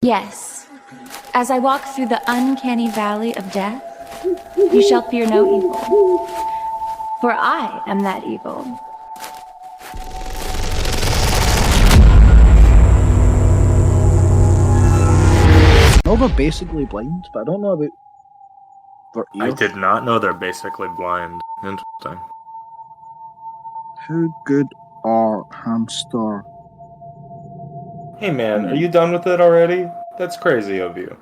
Yes, as I walk through the uncanny valley of death, you shall fear no evil, for I am that evil. No, they're basically blind, but I don't know about their I ears. did not know they're basically blind. Interesting. How good are hamster? Hey man, are you done with it already? That's crazy of you.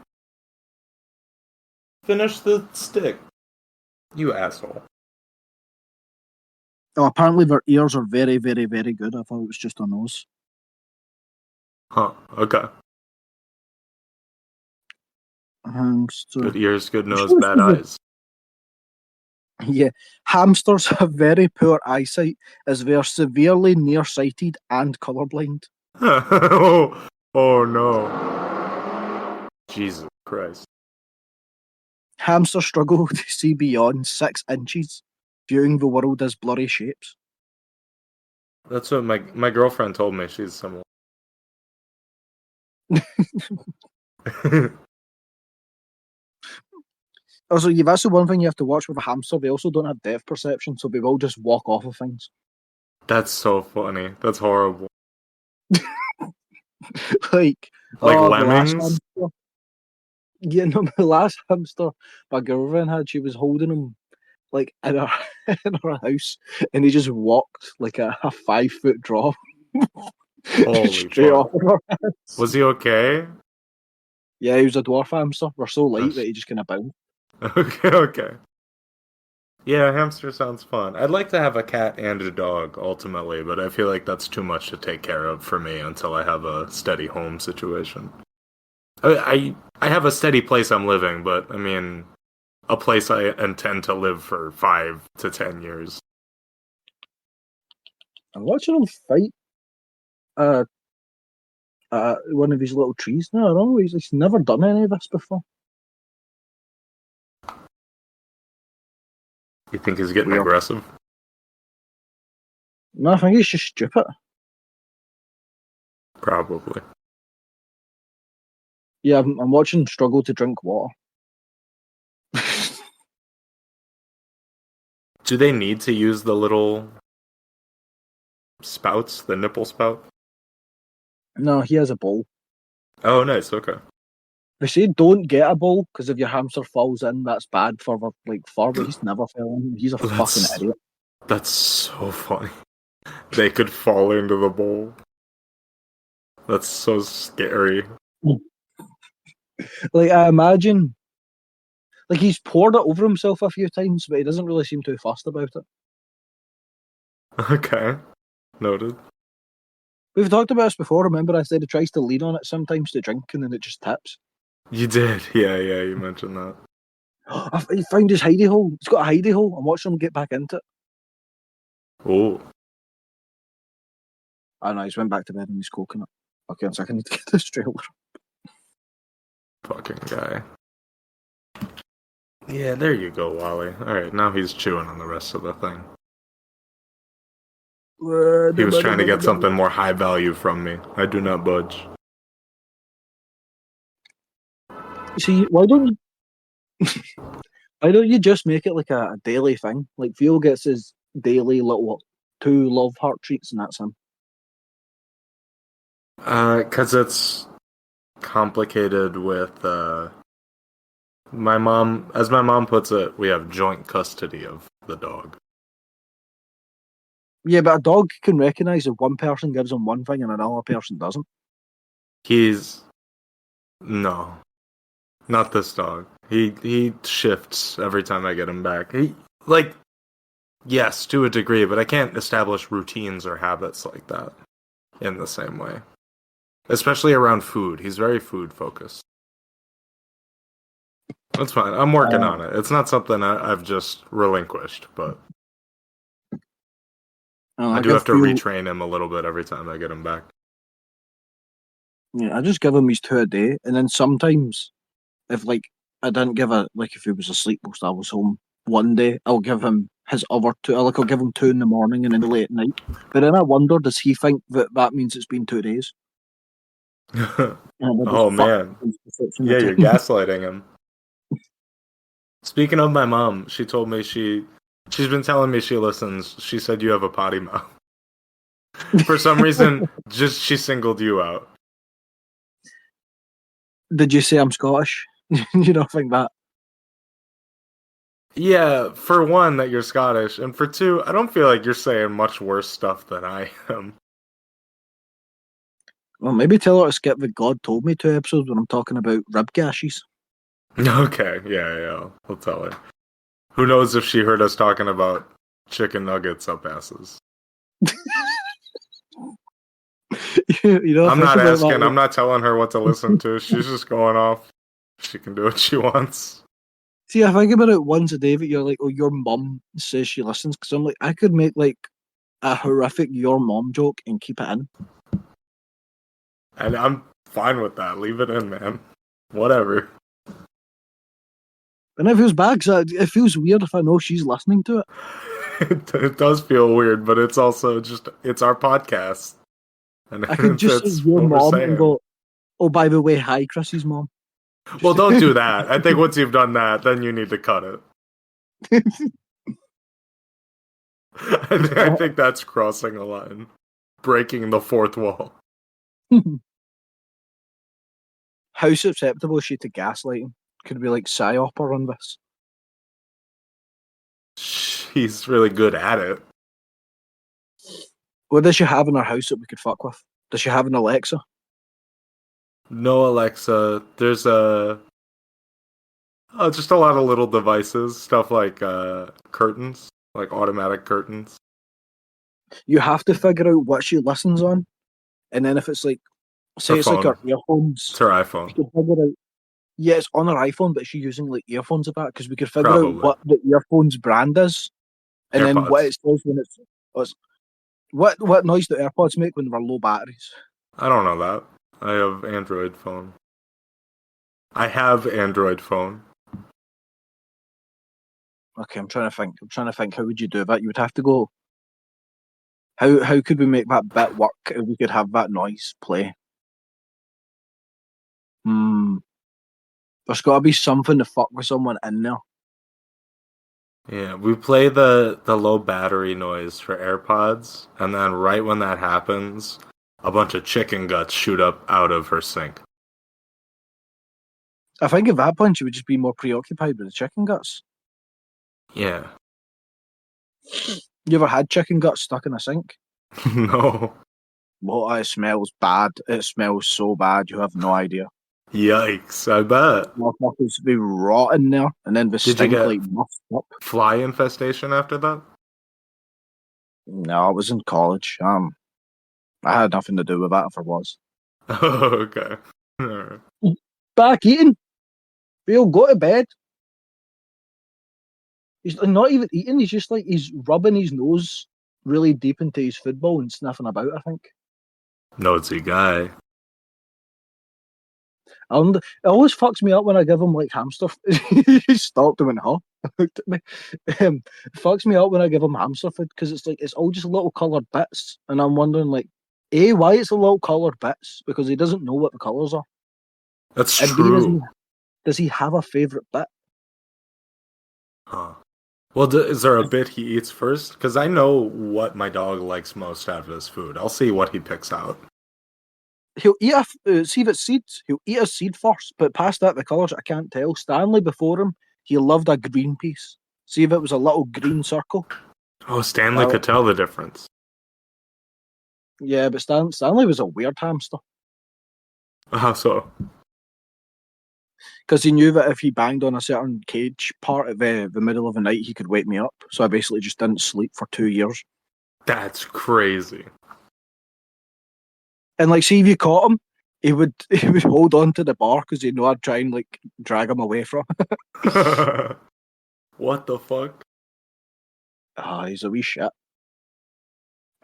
Finish the stick. You asshole. Oh, apparently their ears are very, very, very good. I thought it was just a nose. Huh, okay. Hamster. Good ears, good nose, bad eyes. Yeah, hamsters have very poor eyesight as they are severely nearsighted and colorblind. oh no. Jesus Christ. Hamsters struggle to see beyond 6 inches, viewing the world as blurry shapes. That's what my girlfriend told me. She's similar. Also, yeah, that's the one thing you have to watch with a hamster. They also don't have depth perception, so they will just walk off of things. That's so funny. That's horrible. Like, Like the last lemmings? hamster. Yeah, no, the last hamster my girlfriend had, she was holding him like in her in her house, and he just walked like a 5 foot drop Holy straight off fuck. of her hands. Was he okay? Yeah, he was a dwarf hamster. We're so light Gosh. that he just kind of bounced. Okay. Yeah, hamster sounds fun. I'd like to have a cat and a dog ultimately, but I feel like that's too much to take care of for me until I have a steady home situation. I have a steady place I'm living, but I mean, a place I intend to live for 5 to 10 years. I'm watching him fight uh, one of his little trees now. I don't know. He's never done any of this before. You think he's getting Weird. aggressive? No, I think he's just stupid. Probably. Yeah, I'm watching him struggle to drink water. Do they need to use the little spouts, the nipple spout? No, he has a bowl. Oh, nice. Okay. They say don't get a bowl because if your hamster falls in, that's bad for their fur. But he's never fell in. He's a fucking That's idiot. that's so funny. They could fall into the bowl. That's so scary. Like I imagine, like he's poured it over himself a few times, but he doesn't really seem too fussed about it. Okay. Noted. We've talked about this before. Remember, I said he tries to lean on it sometimes to drink, and then it just tips. You did. Yeah, you mentioned that. He found his hidey hole. He's got a hidey hole. I'm watching him get back into it. Oh. I know he's went back to bed and he's coconut. Okay, one second. I need to get this trailer. Fucking guy. Yeah, there you go, Wally. Alright, now he's chewing on the rest of the thing. He was trying to get something more high value from me. I do not budge. See, why don't you just make it like a daily thing? Like Theo gets his daily little 2 love heart treats, and that's him. 'Cause it's complicated with, my mom, as my mom puts it, we have joint custody of the dog. Yeah, but a dog can recognise if one person gives him one thing and another person doesn't. No, not this dog. He shifts every time I get him back. Yes, to a degree, but I can't establish routines or habits like that in the same way. Especially around food. He's very food focused. That's fine. I'm working on it. It's not something I've just relinquished, but I do have to retrain him a little bit every time I get him back. Yeah, I just give him his 2 a day, and then sometimes if I didn't give if he was asleep whilst I was home one day, I'll give him his other 2. I'll give him 2 in the morning and then late at night. But then I wonder, does he think that means it's been 2 days? And I Oh just fuck man. his perception Yeah, of you're time. gaslighting him. Speaking of my mom, she told me she's been telling me she listens. She said you have a potty mouth. For some reason, just she singled you out. Did you say I'm Scottish? You don't think that? Yeah, for one, that you're Scottish, and for two, I don't feel like you're saying much worse stuff than I am. Well, maybe tell her to skip the God Told Me 2 episodes when I'm talking about rib gashes. Okay, yeah, I'll tell her. Who knows if she heard us talking about chicken nuggets up asses? You don't I'm think not about that. asking. I'm not telling her what to listen to. She's just going off. She can do what she wants. See, I think about it once a day that you're like, oh, your mum says she listens. Because I'm like, I could make like a horrific your mom joke and keep it in. And I'm fine with that. Leave it in, man. Whatever. And it feels bad because it feels weird if I know she's listening to it. It does feel weird, but it's also just, it's our podcast. And I could just say that's your what we're mom and saying. go, oh, by the way, hi, Chrissy's mom. Well, don't do that. I think once you've done that, then you need to cut it. I think that's crossing a line. Breaking the fourth wall. How susceptible is she to gaslighting? Could we like psyop her on this? She's really good at it. What does she have in her house that we could fuck with? Does she have an Alexa? No Alexa. There's just a lot of little devices. Stuff like curtains. Like automatic curtains. You have to figure out what she listens on, and then if it's like, say Her it's like phone. her earphones, It's her we iPhone. could figure out. Yeah, it's on her iPhone, but she's using like earphones of that because we could figure out Probably. what the earphones brand is, and then what AirPods. it says when it's what noise do AirPods make when they're low batteries. I don't know that. I have Android phone. I have Android phone. Okay, I'm trying to think. How would you do that? You would have to go. How could we make that bit work if we could have that noise play? There's got to be something to fuck with someone in there. Yeah, we play the low battery noise for AirPods, and then right when that happens, a bunch of chicken guts shoot up out of her sink. I think at that point she would just be more preoccupied with the chicken guts. Yeah. You ever had chicken guts stuck in a sink? No. Well, it smells bad. It smells so bad, you have no idea. Yikes, I bet. Motherfuckers be rotting there, and then the Did you stink get like muffed up. fly infestation after that? No, I was in college. I had nothing to do with that if I was. Oh, okay. Alright. Back eating. Bill, go to bed. He's not even eating. He's just like he's rubbing his nose really deep into his football and sniffing about. I think. Nosy guy. It always fucks me up when I give him like hamster. He stopped and went, huh? Looked at me. Fucks me up when I give him hamster food because it's like it's all just little coloured bits, and I'm wondering like, A, why it's a little coloured bits because he doesn't know what the colours are, That's and B, true. does he have a favourite bit? Huh. Well, is there a bit he eats first? Because I know what my dog likes most out of his food. I'll see what he picks out. He'll eat see if it's seeds. He'll eat a seed first, but past that, the colours I can't tell. Stanley before him, he loved a green piece. See if it was a little green circle. Oh, Stanley could tell the difference. Yeah, but Stanley was a weird hamster How so? because he knew that if he banged on a certain cage part at the middle of the night, he could wake me up. So I basically just didn't sleep for 2 years. That's crazy. And like, see if you caught him, he would hold on to the bar because he knew I'd try and like drag him away from. What the fuck? He's a wee shit.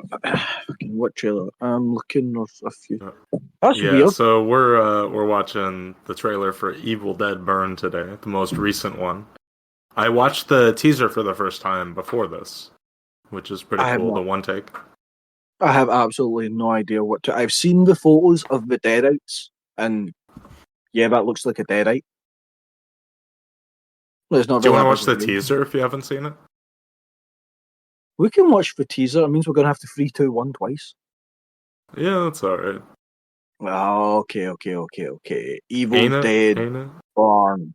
Fucking what trailer? I'm looking of a few. That's weird. So we're watching the trailer for Evil Dead Burn today, the most recent one. I watched the teaser for the first time before this, which is pretty cool. The one take. I have absolutely no idea what to. I've seen the photos of the deadites, and yeah, that looks like a deadite. There's not Do you really want to a watch big the reason. teaser if you haven't seen it? We can watch the teaser. It means we're going to have to 3, 2, 1 twice. Yeah, that's alright. Oh, okay. Evil Ain't it? Dead Ain't it? Barn.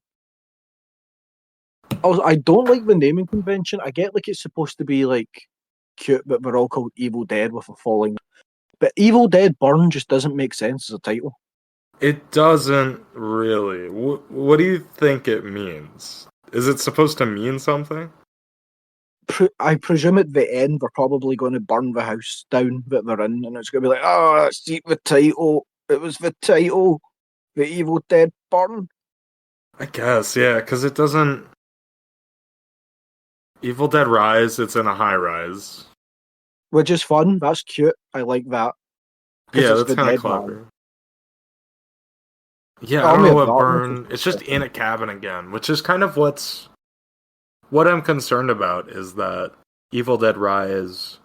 Also, I don't like the naming convention. I get like it's supposed to be like cute, but we're all called Evil Dead with a falling. But Evil Dead Burn just doesn't make sense as a title. It doesn't really. What do you think it means? Is it supposed to mean something? I presume at the end we're probably going to burn the house down that they're in, and it's going to be like, oh, that's the title. It was the title, the Evil Dead Burn, I guess, yeah, because it doesn't. Evil Dead Rise, it's in a high rise. which is fun. That's cute. I like that because Yeah, it's that's the kind of dead man. clever. Yeah, I don't Army know of what Darkness Burn. is It's just in a cabin again, which is kind of what I'm concerned about is that Evil Dead Rise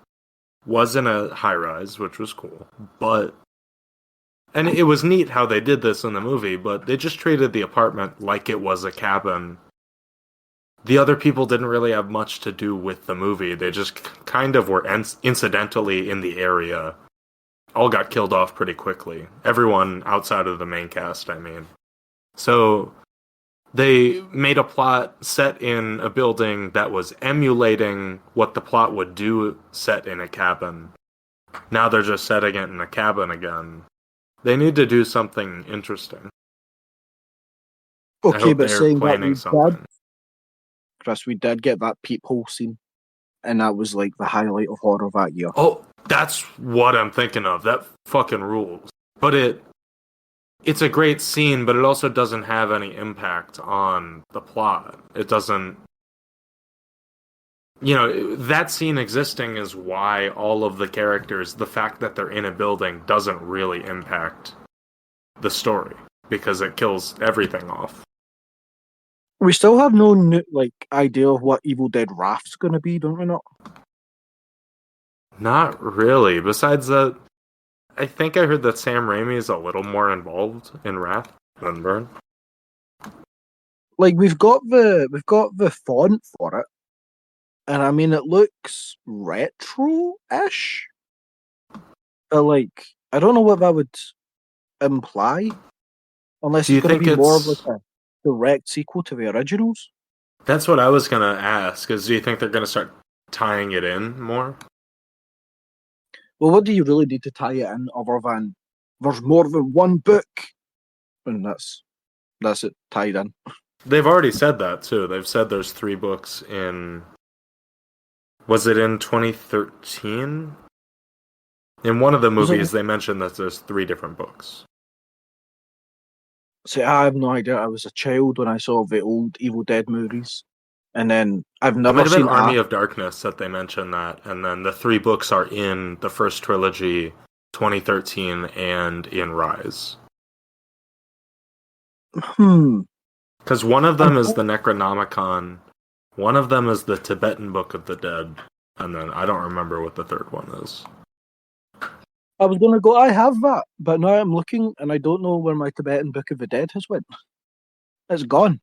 was in a high rise, which was cool, but and it was neat how they did this in the movie, but they just treated the apartment like it was a cabin. The other people didn't really have much to do with the movie. They just kind of were incidentally in the area. All got killed off pretty quickly. Everyone outside of the main cast, I mean. So they made a plot set in a building that was emulating what the plot would do set in a cabin. Now they're just setting it in a cabin again. They need to do something interesting. I okay, hope but they're saying that planning something. Chris, we did get that peephole scene, and that was like the highlight of horror that year. Oh, that's what I'm thinking of. That fucking rules. But it's a great scene, but it also doesn't have any impact on the plot. It doesn't. That scene existing is why all of the characters, the fact that they're in a building doesn't really impact the story because it kills everything off. We still have no idea of what Evil Dead Wrath's going to be, don't we? Not. Not really. Besides that, I think I heard that Sam Raimi is a little more involved in Wrath than Burn. Like we've got the font for it, and I mean it looks retro-ish. But like I don't know what that would imply, unless Do you it's going to think be more of it's... like a direct sequel to the originals. That's what I was gonna ask, is do you think they're gonna start tying it in more? Well, what do you really need to tie it in other than there's more than one book, and that's it tied in. They've already said that, too. They've said there's 3 books in... Was it in 2013? In one of the movies, they mentioned that there's 3 different books. See, I have no idea. I was a child when I saw the old Evil Dead movies, and then I've It never might have been seen Army of Darkness that they mentioned that, and then the 3 books are in the first trilogy, 2013, and in Rise. Because one of them is the Necronomicon, one of them is the Tibetan Book of the Dead, and then I don't remember what the third one is. I was going to go, I have that, but now I'm looking and I don't know where my Tibetan Book of the Dead has went. It's gone.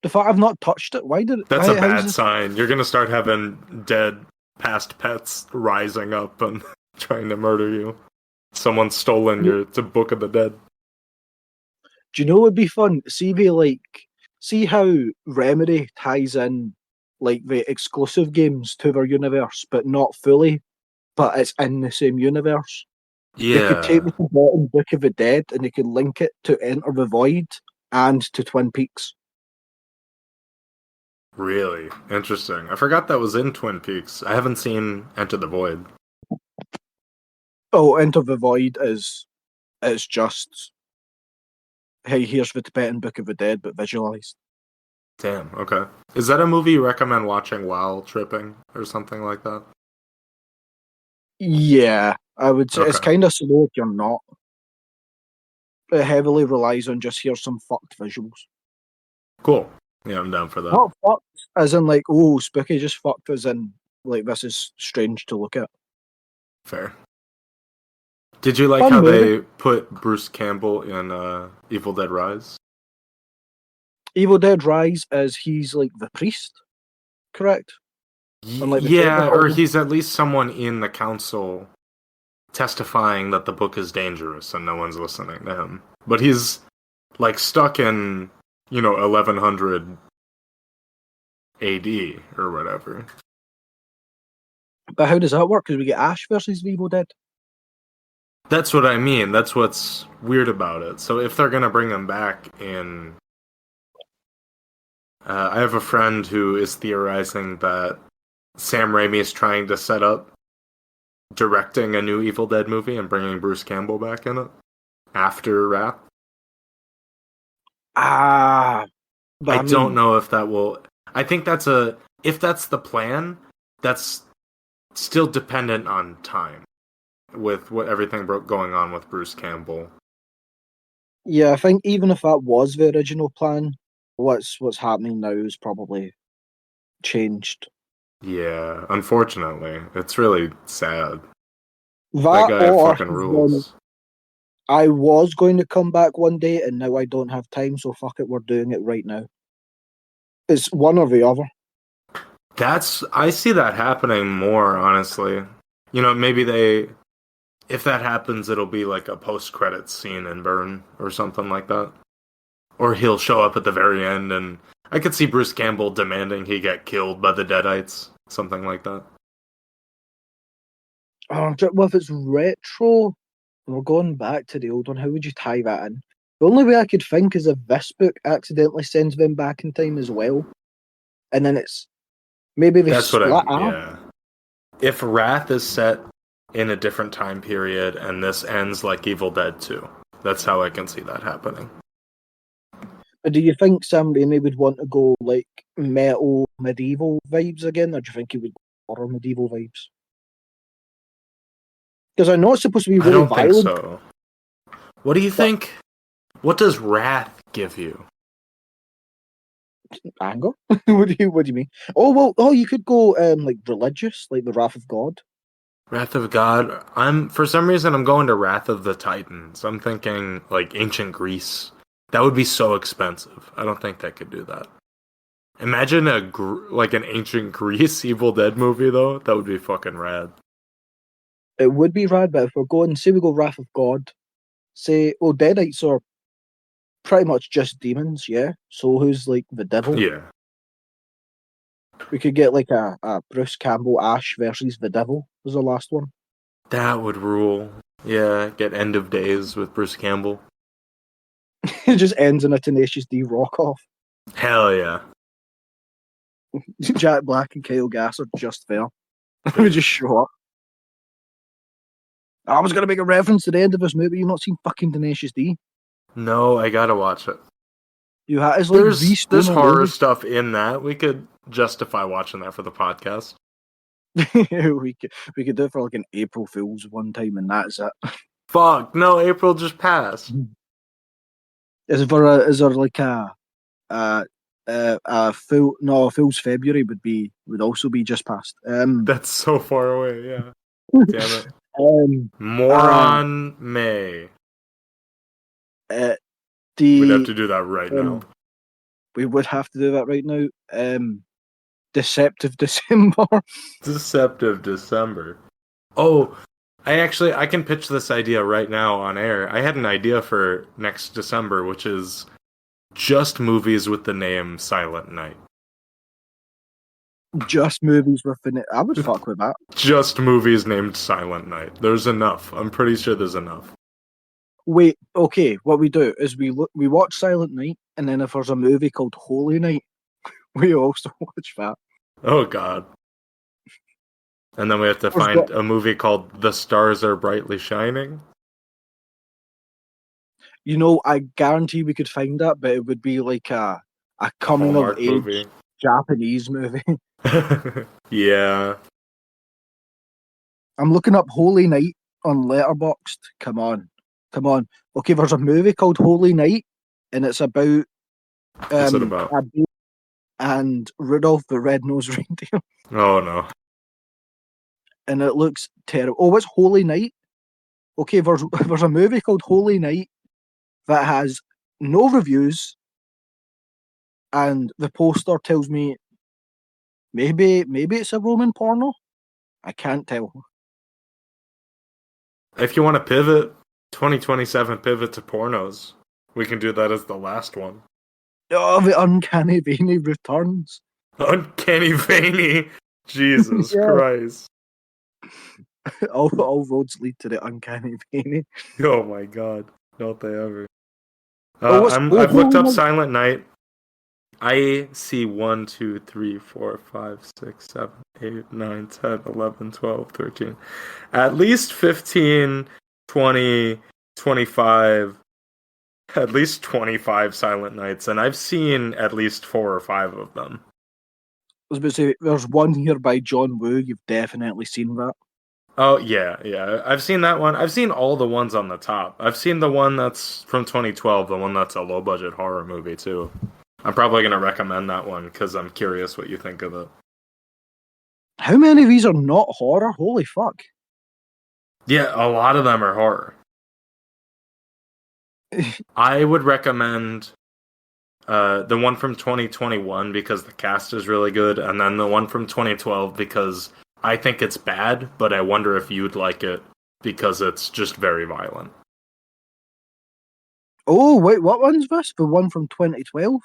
The fact I've not touched it, why did it? That's a how's bad this- sign. You're gonna start having dead past pets rising up and trying to murder you. Someone's stolen your Book of the Dead. Do you know what would be fun? See how Remedy ties in like the exclusive games to their universe, but not fully, but it's in the same universe. They could take Yeah, the Tibetan Book of the Dead and they could link it to Enter the Void and to Twin Peaks. really interesting. I forgot that was in Twin Peaks. I haven't seen Enter the Void. Oh, Enter the Void is it's just hey, here's the Tibetan Book of the Dead, but visualized. Damn, okay. Is that a movie you recommend watching while tripping or something like that? Yeah, I would say it's Okay. kind of slow if you're not. It heavily relies on just here's some fucked visuals. Cool. Yeah, I'm down for that. Not fucked as in like, oh, spooky, just fucked as in like, this is strange to look at. Fair. Did you like Fun how movie. they put Bruce Campbell in Evil Dead Rise? Evil Dead Rise is he's like the priest, correct? Unlike the Yeah, trailer. or he's at least someone in the council testifying that the book is dangerous and no one's listening to him. But he's like stuck in, 1100 AD or whatever. But how does that work? Because we get Ash versus Evil Dead. That's what I mean. That's what's weird about it. So if they're going to bring him back in... I have a friend who is theorizing that Sam Raimi is trying to set up directing a new Evil Dead movie and bringing Bruce Campbell back in it after Wrath. I don't know if that will... I think if that's the plan, that's still dependent on time with everything going on with Bruce Campbell. Yeah, I think even if that was the original plan, what's happening now is probably changed. Yeah, unfortunately. It's really sad. That guy or fucking rules. I was going to come back one day and now I don't have time, so fuck it, we're doing it right now. It's one or the other. I see that happening more, honestly. Maybe if that happens, it'll be like a post-credits scene in Burn or something like that. Or he'll show up at the very end, and I could see Bruce Campbell demanding he get killed by the Deadites. Something like that. Well, if it's retro, we're going back to the old one, how would you tie that in? The only way I could think is if this book accidentally sends them back in time as well. And then it's... Maybe they That's what split up. yeah. If Wrath is set in a different time period and this ends like Evil Dead 2, that's how I can see that happening. Do you think Sam Raimi would want to go like metal medieval vibes again, or do you think he would go horror medieval vibes? Because I know it's supposed to be really violent. I don't think so. What do you think? What does Wrath give you? Anger? What do you mean? Oh well, you could go like religious, like the Wrath of God. Wrath of God. For some reason I'm going to Wrath of the Titans. I'm thinking like ancient Greece. That would be so expensive. I don't think they could do that. Imagine an ancient Greece Evil Dead movie though. That would be fucking rad. It would be rad, but if we're going, say we go Wrath of God, Deadites are pretty much just demons, yeah? So who's like the devil? Yeah. We could get like a Bruce Campbell Ash versus the devil was the last one. That would rule. Yeah, get End of Days with Bruce Campbell. It just ends in a Tenacious D rock off. Hell yeah. Jack Black and Kyle Gass are just there. We just show up. I was going to make a reference to the end of this movie. You've not seen fucking Tenacious D? No, I gotta watch it. It's like there's horror stuff in that. We could justify watching that for the podcast. we could do it for like an April Fool's one time, and that's it. Fuck no! April just passed. Is there like a Fool's February would also be just past. That's so far away. Yeah. Damn it. Moron May. We'd have to do that right now. We would have to do that right now. Deceptive December. Deceptive December. Oh, I can pitch this idea right now on air. I had an idea for next December, which is just movies with the name Silent Night. Just movies with the name. I would fuck with that. Just movies named Silent Night. There's enough. I'm pretty sure there's enough. Wait, okay, what we do is we watch Silent Night, and then if there's a movie called Holy Night, we also watch that. Oh god. And then we have to find a movie called The Stars Are Brightly Shining. I guarantee we could find that, but it would be like a coming of age movie. Japanese movie. Yeah. I'm looking up Holy Night on Letterboxd. Come on. Okay, there's a movie called Holy Night, and it's about what's it about? and Rudolph the Red-Nosed Reindeer. Oh no. and it looks terrible. Oh, it's Holy Night. Okay, there's a movie called Holy Night that has no reviews, and the poster tells me maybe it's a Roman porno. I can't tell. If you want to pivot, 2027 pivot to pornos, we can do that as the last one. Oh, the Uncanny Veiny returns. Uncanny Veiny. Jesus Yeah. Christ. all roads lead to the Uncanny Veiny. Oh my god. Don't they ever. What's I've looked up Holy Night? Silent Night. I see 1, 2, 3, 4, 5, 6, 7, 8, 9, 10, 11, 12, 13. At least 15, 20, 25, at least 25 Silent Nights, and I've seen at least 4 or 5 of them. I was about to say, there's one here by John Woo. You've definitely seen that. Oh, yeah. I've seen that one. I've seen all the ones on the top. I've seen the one that's from 2012, the one that's a low-budget horror movie, too. I'm probably going to recommend that one, because I'm curious what you think of it. How many of these are not horror? Holy fuck. Yeah, a lot of them are horror. I would recommend the one from 2021 because the cast is really good, and then the one from 2012 because I think it's bad, but I wonder if you'd like it because it's just very violent. Oh, wait, what one's this? The one from 2012?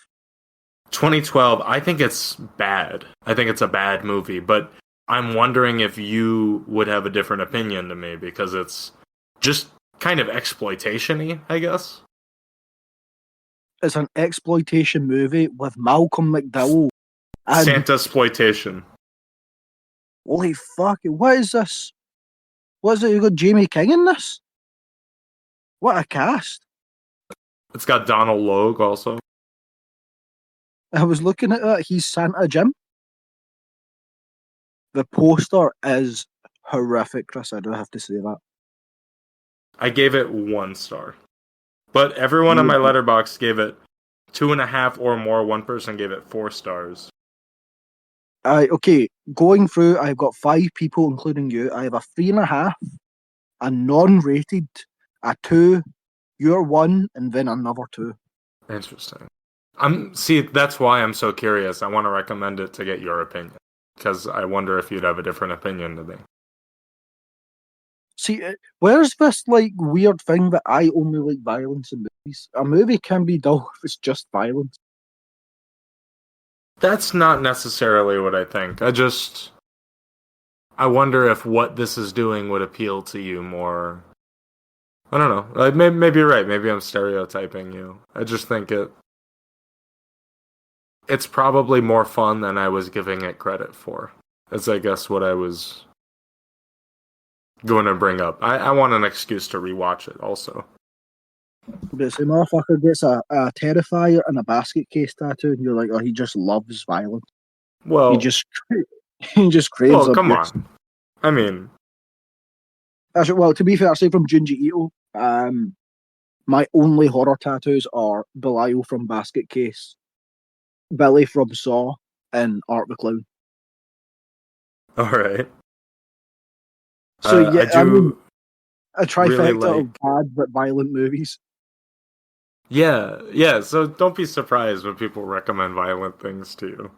2012, I think it's bad. I think it's a bad movie, but I'm wondering if you would have a different opinion to me because it's just kind of exploitation-y, I guess. It's an exploitation movie with Malcolm McDowell. And Santa exploitation. holy fuck, what is this? What is it? You got Jamie King in this? What a cast. It's got Donald Logue also. I was looking at that. He's Santa Jim. The poster is horrific, Chris. I do have to say that. I gave it 1 star. But everyone on my letterbox gave it 2.5 or more. One person gave it 4 stars. Okay, going through, I've got 5 people, including you. I have a 3.5, a non-rated, a 2, you're 1, and then another 2. Interesting. That's why I'm so curious. I want to recommend it to get your opinion. Because I wonder if you'd have a different opinion to me. See, where's this like weird thing that I only like violence in movies? A movie can be dull if it's just violence. That's not necessarily what I think. I wonder if what this is doing would appeal to you more. I don't know. Like, maybe you're right. Maybe I'm stereotyping you. I just think it's probably more fun than I was giving it credit for. That's, I guess, what I was going to bring up. I want an excuse to rewatch it also. But the motherfucker gets a Terrifier and a basket case tattoo, and you're like, oh, he just loves violence. Well, he just craves. Well, come abuse. on. I mean, actually, well, to be fair, aside from Junji Ito, my only horror tattoos are Belial from Basket Case, Billy from Saw, and Art the Clown. All right. So yeah, I mean, a really trifecta like... of bad but violent movies. Yeah. So don't be surprised when people recommend violent things to you.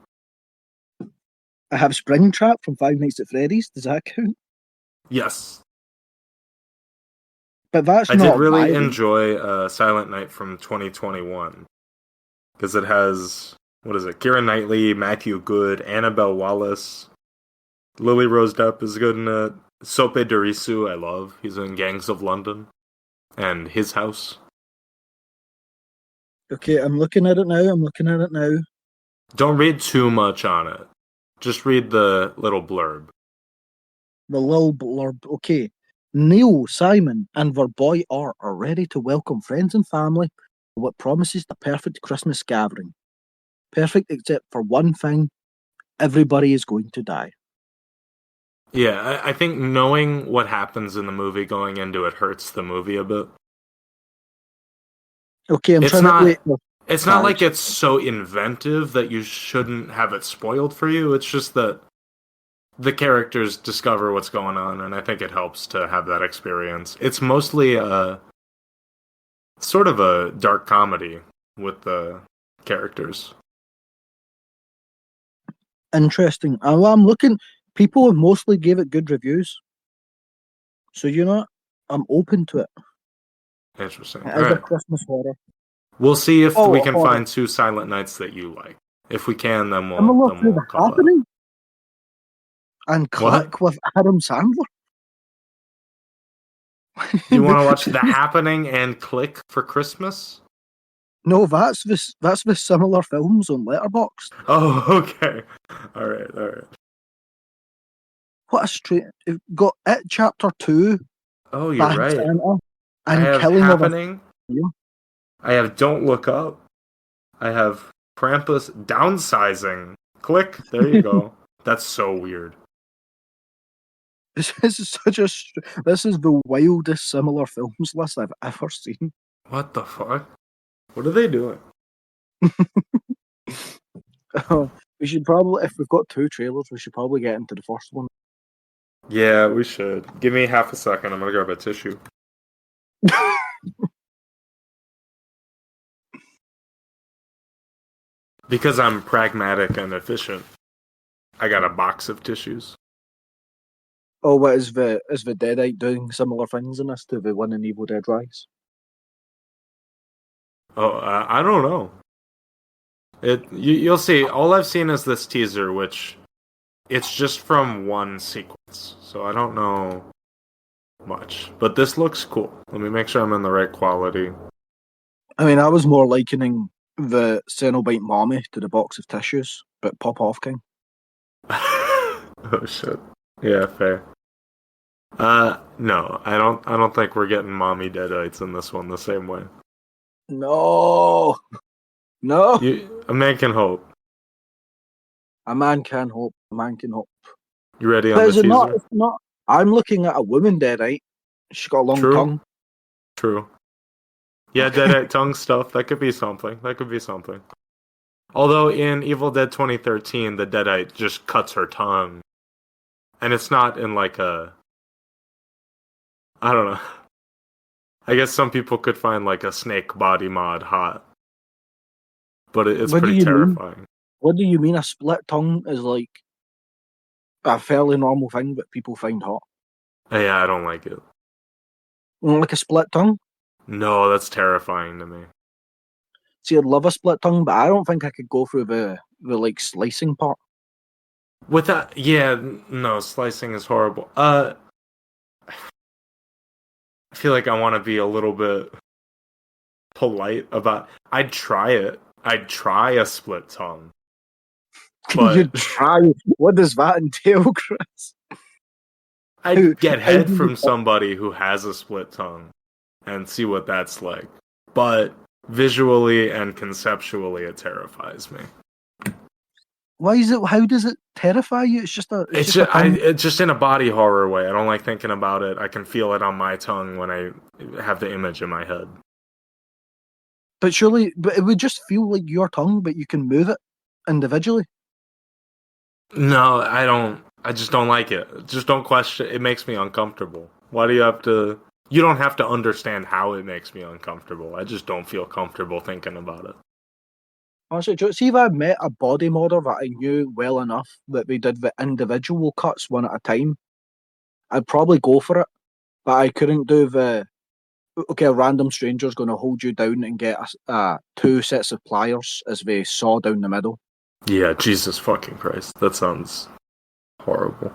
I have Springtrap from Five Nights at Freddy's. Does that count? Yes. But that's I not did really violent. enjoy Silent Night from 2021 because it has, what is it, Keira Knightley, Matthew Good, Annabelle Wallace, Lily Rose Depp is good in it, Sope Dirisu I love, he's in Gangs of London, and His House. Okay, I'm looking at it now. Don't read too much on it. Just read the little blurb. The little blurb. Okay. Neil, Simon, and their boy Art are ready to welcome friends and family for what promises the perfect Christmas gathering. Perfect except for one thing. Everybody is going to die. Yeah, I think knowing what happens in the movie going into it hurts the movie a bit. Okay, It's not like it's so inventive that you shouldn't have it spoiled for you. It's just that the characters discover what's going on, and I think it helps to have that experience. It's mostly sort of a dark comedy with the characters. Interesting. I'm looking. People have mostly gave it good reviews, so I'm open to it. Interesting. It All is a right. Christmas horror. We'll see if Oh, we can horror. find two Silent Nights that you like. If we can, then Similar to we'll The call that. Happening and What? Click with Adam Sandler. You want to watch The Happening and Click for Christmas? No, that's the similar films on Letterboxd. Oh, okay. All right. What a straight. It got It Chapter 2, Oh, you're Bad right. Santa, I and have Killing of a Happening. Fear. I have Don't Look Up. I have Krampus Downsizing. Click. There you go. That's so weird. This is this is the wildest similar films list I've ever seen. What the fuck? What are they doing? We should probably, if we've got two trailers, we should probably get into the first one. Yeah, we should. Give me half a second. I'm gonna grab a tissue. Because I'm pragmatic and efficient, I got a box of tissues. Oh, what is the Deadite doing similar things in this to the one in Evil Dead Rise? Oh, I don't know. You'll see. All I've seen is this teaser, which it's just from one sequence, so I don't know much. But this looks cool. Let me make sure I'm in the right quality. I mean, I was more likening the Cenobite mommy to the box of tissues, but pop off king. Oh shit. Yeah, fair. No, I don't think we're getting mommy deadites in this one the same way. No. A man can hope. A man can hope. A man can hope. You ready on But the is it teaser? not? It's not. I'm looking at a woman Deadite. She's got a long tongue. True. Yeah, deadite tongue stuff. That could be something. Although in Evil Dead 2013, the deadite just cuts her tongue, and it's not in like a. I don't know. I guess some people could find like a snake body mod hot, but it's What do pretty you mean? terrifying. What do you mean a split tongue is like a fairly normal thing that people find hot? Yeah, I don't like it. Like a split tongue? No, that's terrifying to me. See, I'd love a split tongue, but I don't think I could go through the like slicing part. With that, yeah, no, slicing is horrible. I feel like I want to be a little bit polite about. I'd try it. I'd try a split tongue. But You'd try. What does that entail, Chris? I'd get head do you- from somebody who has a split tongue and see what that's like. But visually and conceptually, it terrifies me. Why is it? How does it terrify you? It's just a. It's just in a body horror way. I don't like thinking about it. I can feel it on my tongue when I have the image in my head. But surely, it would just feel like your tongue, but you can move it individually. No, I don't. I just don't like it. Just don't question. It makes me uncomfortable. Why do you have to? You don't have to understand how it makes me uncomfortable. I just don't feel comfortable thinking about it. Honestly, see if I met a body model that I knew well enough that they did the individual cuts one at a time, I'd probably go for it. But I couldn't do the. Okay, a random stranger's going to hold you down and get two sets of pliers as they saw down the middle. Yeah, Jesus fucking Christ. That sounds horrible.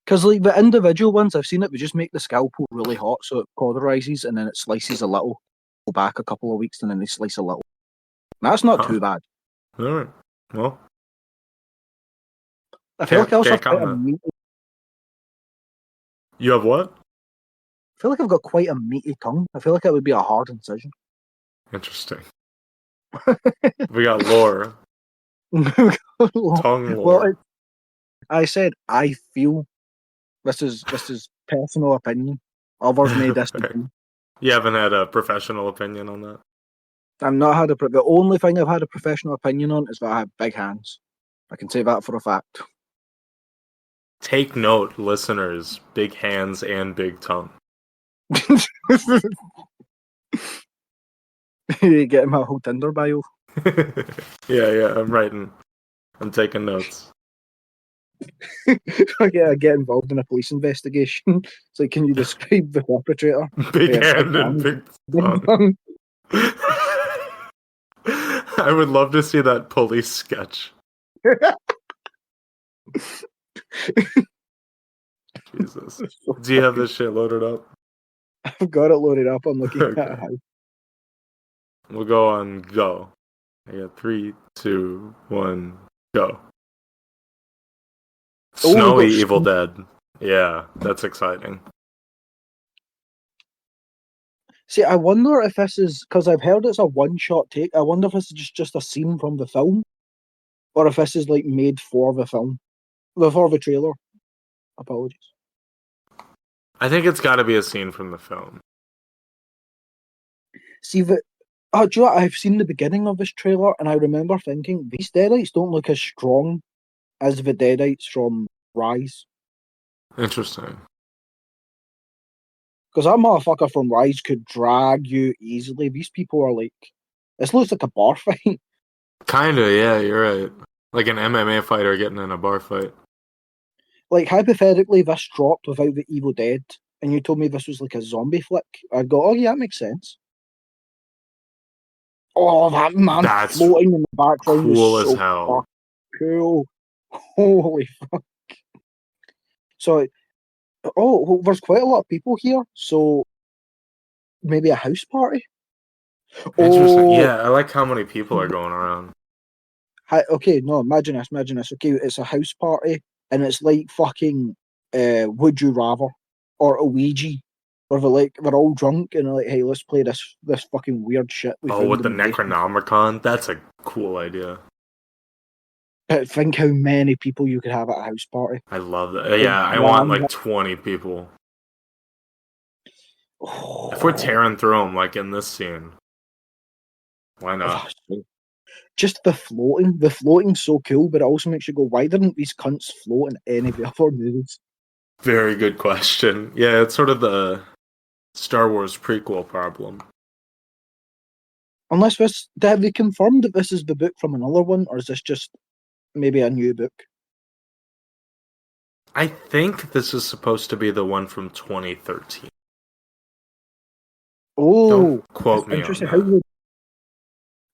Because like the individual ones, I've seen it, they just make the scalpel really hot so it cauterizes and then it slices a little. Go back a couple of weeks and then they slice a little. That's not too bad. Alright. Well. I feel like I also have can't quite a comment. meaty, You have what? I feel like I've got quite a meaty tongue. I feel like it would be a hard incision. Interesting. We got lore. Tongue lore. Well, I said I feel. This is personal opinion. Others may disagree. You haven't had a professional opinion on that? I've not had the only thing I've had a professional opinion on is that I have big hands. I can say that for a fact. Take note, listeners. Big hands and big tongue. You get him a whole Tinder bio. Yeah, I'm writing. I'm taking notes. I get involved in a police investigation. It's like, can you describe the perpetrator? Big Yeah, hand and big tongue. tongue. I would love to see that police sketch. Jesus. Do you have this shit loaded up? I've got it loaded up. I'm looking Okay. at it. We'll go on go. I got 3, 2, 1, go. Oh, Snowy we got Evil Dead. Yeah, that's exciting. See, I wonder if this is because I've heard it's a one-shot take. I wonder if this is just a scene from the film, or if this is like made for the film, for the trailer. Apologies. I think it's got to be a scene from the film. See the. Oh, do you know what? I've seen the beginning of this trailer, and I remember thinking these Deadites don't look as strong as the Deadites from Rise. Interesting. Because that motherfucker from Rise could drag you easily. These people are like, this looks like a bar fight. Kinda, yeah, you're right. Like an MMA fighter getting in a bar fight. Like, hypothetically, this dropped without the Evil Dead, and you told me this was like a zombie flick, I'd go, oh yeah, that makes sense. Oh, that man That's floating in the background cool was as so hell. cool. Holy fuck. So, oh, well, there's quite a lot of people here, so maybe a house party? Interesting. Oh, Yeah, I like how many people are going around. okay, no, imagine this. Okay, it's a house party, and it's like fucking Would You Rather or a Ouija, where they're all drunk and they're like, hey, let's play this fucking weird shit we Oh, found with the in the basement. Necronomicon? That's a cool idea. Think how many people you could have at a house party. I love that. Yeah, I want like 20 people. Oh. If we're tearing through them, like in this scene, why not? Just the floating's so cool, but it also makes you go, why didn't these cunts float in any of the other movies? Very good question. Yeah, it's sort of the Star Wars prequel problem. Unless have they confirmed that this is the book from another one, or is this just maybe a new book? I think this is supposed to be the one from 2013. Oh, don't quote me on interesting. that.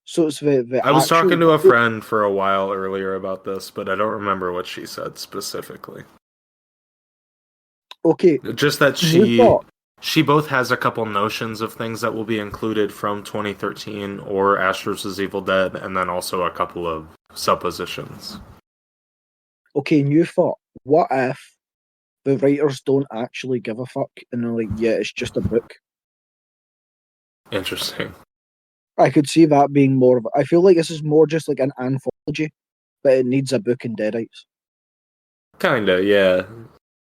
So it's the I was talking to a friend for a while earlier about this, but I don't remember what she said specifically. Okay. Just that she both has a couple notions of things that will be included from 2013 or Ash vs. Evil Dead, and then also a couple of suppositions. Okay, new thought. What if the writers don't actually give a fuck and they're like, yeah, it's just a book? Interesting. I could see that being more of. I feel like this is more just like an anthology, but it needs a book and Deadites. Kinda, yeah.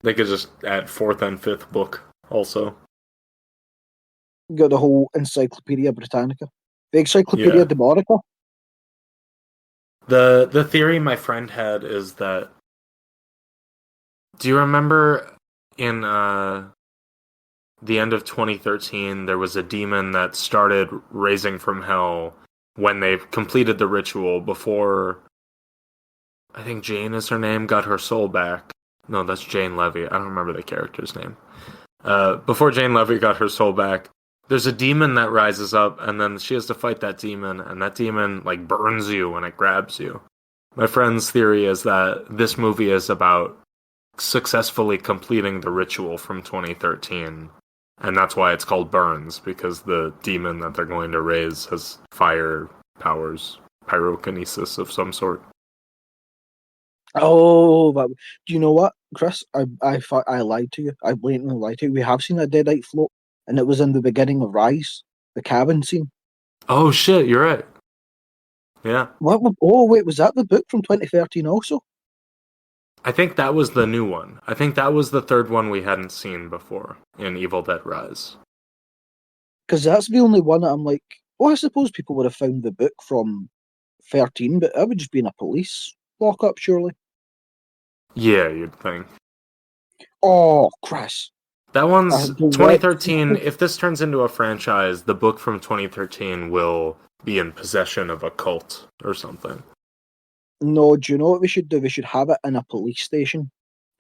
They could just add 4th and 5th book also. You got the whole Encyclopedia Britannica, the Encyclopedia Demorica. The theory my friend had is that. Do you remember in the end of 2013, there was a demon that started raising from hell when they completed the ritual before, I think Jane is her name, got her soul back. No, that's Jane Levy. I don't remember the character's name. Before Jane Levy got her soul back, there's a demon that rises up, and then she has to fight that demon, and that demon like burns you when it grabs you. My friend's theory is that this movie is about successfully completing the ritual from 2013. And that's why it's called Burns, because the demon that they're going to raise has fire powers, pyrokinesis of some sort. Oh, do you know what, Chris? I lied to you. I blatantly lied to you. We have seen a Deadite float, and it was in the beginning of Rise, the cabin scene. Oh shit, you're right. Yeah. What? Oh wait, was that the book from 2013 also? I think that was the new one. I think that was the third one we hadn't seen before in Evil Dead Rise. Because that's the only one that I'm like, oh, I suppose people would have found the book from 13, but that would just be in a police lockup, surely. Yeah, you'd think. Oh, Chris. That one's Direct. 2013. If this turns into a franchise, the book from 2013 will be in possession of a cult or something. No, do you know what we should do? We should have it in a police station,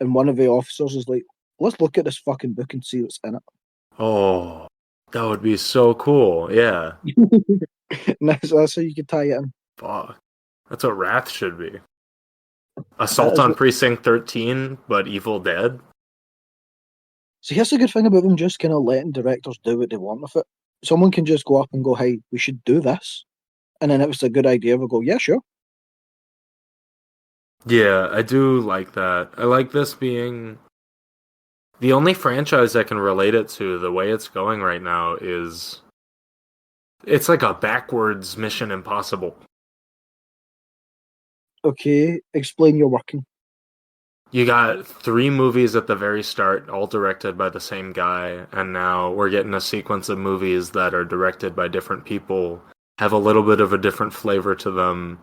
and one of the officers is like, "Let's look at this fucking book and see what's in it." Oh, that would be so cool. Yeah. And that's how you could tie it in. Fuck. That's what Wrath should be. That Assault is on what- Precinct 13, but Evil Dead. See, here's the good thing about them just kind of letting directors do what they want with it. Someone can just go up and go, "Hey, we should do this," and then if it's a good idea, we'll go, "Yeah, sure." Yeah, I do like that. I like this being the only franchise I can relate it to. The way it's going right now is it's like a backwards Mission Impossible. Okay, explain your working. You got 3 movies at the very start, all directed by the same guy, and now we're getting a sequence of movies that are directed by different people, have a little bit of a different flavor to them,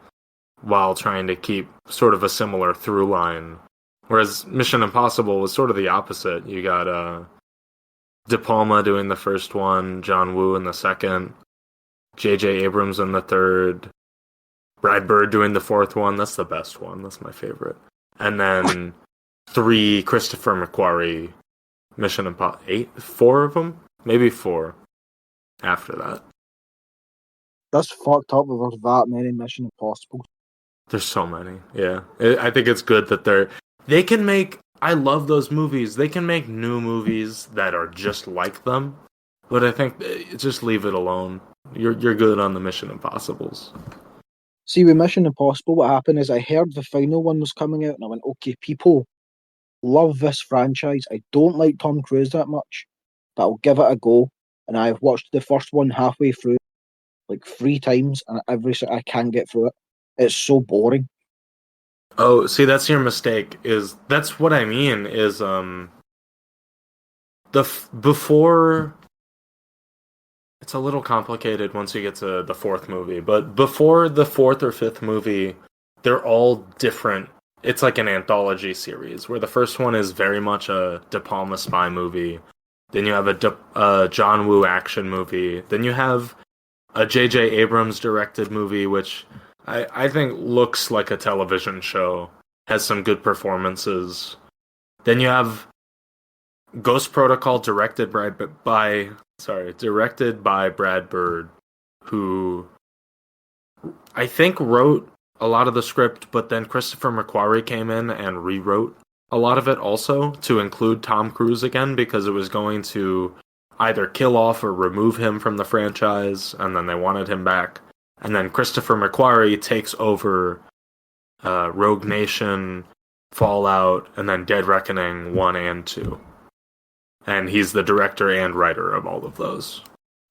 while trying to keep sort of a similar through line. Whereas Mission Impossible was sort of the opposite. You got De Palma doing the first one, John Woo in the second, J.J. Abrams in the third, Brad Bird doing the fourth one. That's the best one. That's my favorite. And then 3 Christopher McQuarrie Mission Impossible. 4 of them? Maybe 4 after that. That's fucked up. There's that many Mission Impossible. There's so many. Yeah. I think it's good that they can make, I love those movies. They can make new movies that are just like them. But I think just leave it alone. You're good on the Mission Impossibles. See, with Mission Impossible, what happened is I heard the final one was coming out, and I went, "Okay, people love this franchise. I don't like Tom Cruise that much, but I'll give it a go." And I've watched the first one halfway through, like 3 times, and I can't get through it. It's so boring. Oh, see, that's your mistake. That's what I mean? Before. It's a little complicated once you get to the 4th movie, but before the 4th or 5th movie, they're all different. It's like an anthology series where the first one is very much a De Palma spy movie. Then you have a John Woo action movie. Then you have a J.J. Abrams directed movie, which I think looks like a television show, has some good performances. Then you have Ghost Protocol directed by Brad Bird, who I think wrote a lot of the script, but then Christopher McQuarrie came in and rewrote a lot of it also to include Tom Cruise again, because it was going to either kill off or remove him from the franchise, and then they wanted him back. And then Christopher McQuarrie takes over Rogue Nation, Fallout, and then Dead Reckoning 1 and 2. And he's the director and writer of all of those.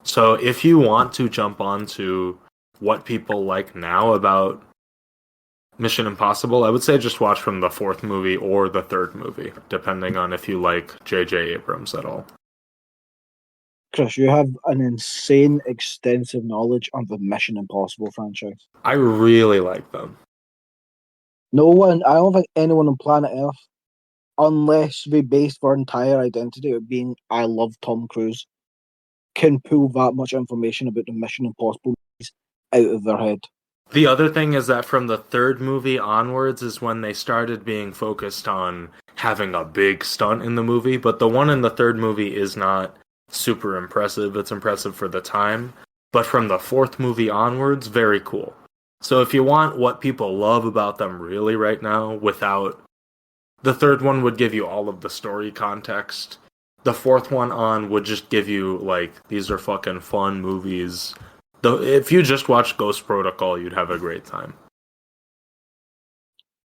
So if you want to jump on what people like now about Mission Impossible, I would say just watch from the 4th movie or the 3rd movie, depending on if you like J.J. Abrams at all. Chris, you have an insane, extensive knowledge of the Mission Impossible franchise. I really like them. No one, I don't think anyone on planet Earth, unless they base their entire identity of being "I love Tom Cruise," can pull that much information about the Mission Impossible movies out of their head. The other thing is that from the 3rd movie onwards is when they started being focused on having a big stunt in the movie, but the one in the 3rd movie is not super impressive. It's impressive for the time, but from the 4th movie onwards, very cool. So if you want what people love about them really right now, without the 3rd one would give you all of the story context. The 4th one on would just give you, like, these are fucking fun movies. If you just watch Ghost Protocol, you'd have a great time.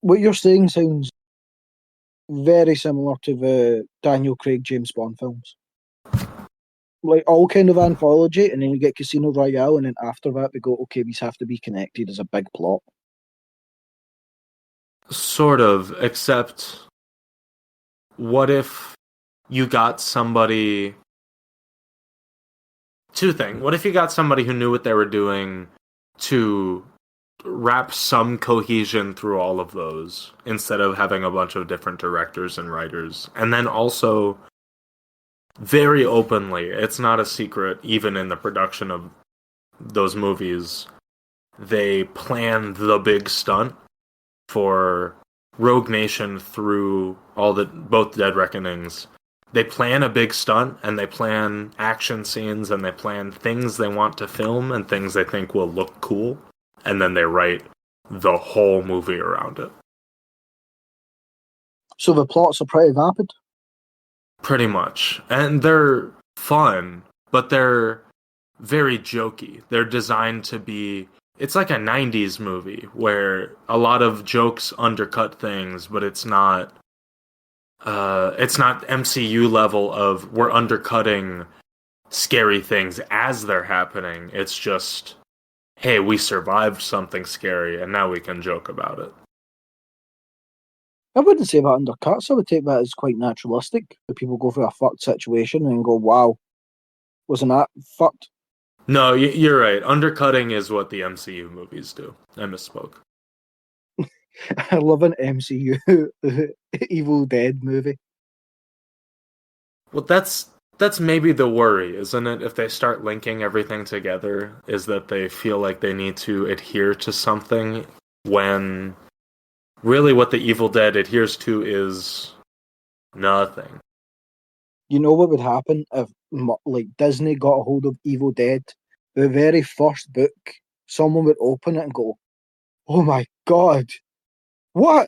What you're saying sounds very similar to the Daniel Craig James Bond films. Like, all kind of anthology, and then you get Casino Royale, and then after that we go, okay, these have to be connected as a big plot. Sort of, except what if you got somebody... 2 things. What if you got somebody who knew what they were doing to wrap some cohesion through all of those instead of having a bunch of different directors and writers. And then also, very openly, it's not a secret, even in the production of those movies, they planned the big stunt for Rogue Nation through both Dead Reckonings. They plan a big stunt, and they plan action scenes, and they plan things they want to film and things they think will look cool, and then they write the whole movie around it. So the plots are pretty vapid? Pretty much. And they're fun, but they're very jokey. They're designed to be... It's like a 90s movie, where a lot of jokes undercut things, but it's not MCU level of we're undercutting scary things as they're happening. It's just, hey, we survived something scary and now we can joke about it. I wouldn't say that undercuts. I would take that as quite naturalistic. The people go through a fucked situation and go, wow, wasn't that fucked? No, you're right. Undercutting is what the MCU movies do. I misspoke. I love an MCU Evil Dead movie. Well, that's maybe the worry, isn't it? If they start linking everything together, is that they feel like they need to adhere to something when really what the Evil Dead adheres to is nothing. You know what would happen if Disney got a hold of Evil Dead? The very first book, someone would open it and go, "Oh my god, what?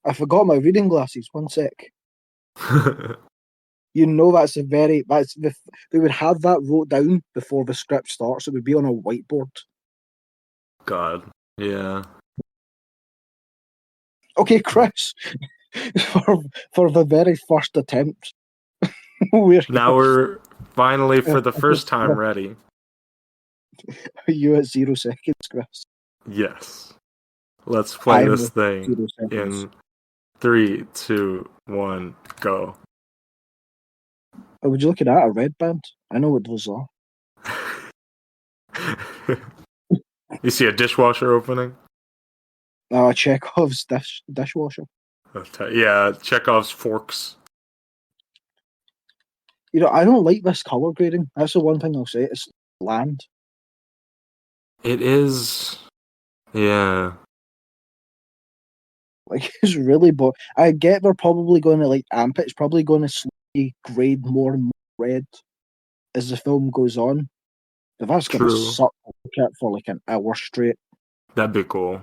I forgot my reading glasses. One sec." You know they would have that wrote down before the script starts. It would be on a whiteboard. God, yeah. Okay, Chris, for the very first attempt, we're finally, for the first time, ready. You at 0 seconds, Chris. Yes. Let's play this thing in 3, 2, 1, go. Oh, would you look at that? A red band? I know what those are. You see a dishwasher opening? Chekhov's dishwasher. Yeah, Chekhov's forks. You know, I don't like this colour grading. That's the one thing I'll say. It's bland. It is. Yeah. Like, it's really... I get they're probably going to, amp it. It's probably going to slowly grade more and more red as the film goes on. But that's going to suck for, an hour straight. That'd be cool.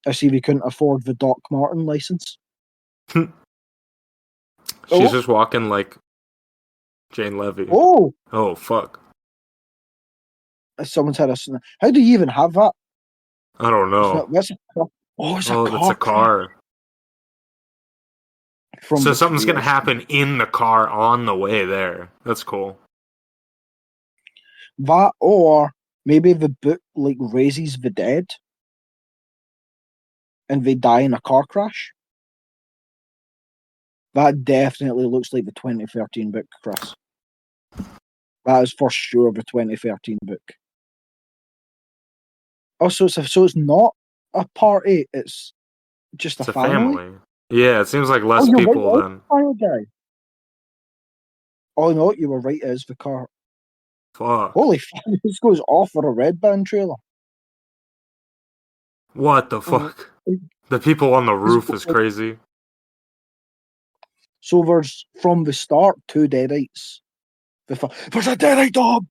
I see we couldn't afford the Doc Martin license. She's just walking like Jane Levy. Oh! Oh, fuck. Someone's had how do you even have that? I don't know. It's a car. That's a car. So something's going to happen in the car on the way there. That's cool. That, or maybe the book raises the dead and they die in a car crash. That definitely looks like the 2013 book, Chris. That is for sure the 2013 book. Oh, so it's not a party, it's just a family? Yeah, it seems like less people then. Oh no, you were right, it is the car. Fuck. Holy fuck, this goes off for a Red Band trailer. What the fuck? The people on the roof is crazy. So there's, from the start, 2 deadites. There's a deadite dog!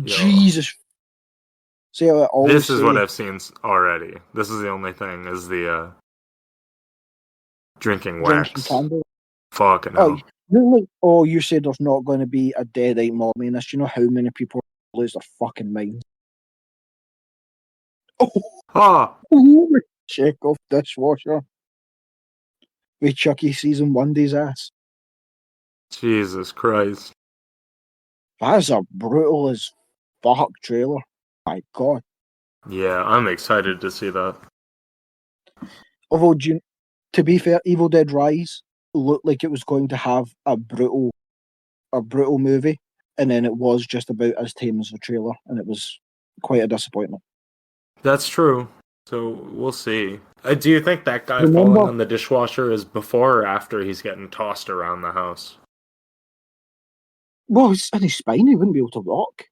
Jesus. See how this is what I've seen already. This is the only thing, is the drinking wax. Fucking hell. You said there's not going to be a deadite mommy in this. Do you know how many people lose their fucking minds? Check off dishwasher. With Chucky season 1 day's ass. Jesus Christ. That is a brutal as fuck trailer. My god. Yeah, I'm excited to see that. Although, to be fair, Evil Dead Rise looked like it was going to have a brutal movie, and then it was just about as tame as the trailer, and it was quite a disappointment. That's true. So we'll see. Do you think that guy Remember- falling on the dishwasher is before or after he's getting tossed around the house? Well, it's in his spine, he wouldn't be able to walk.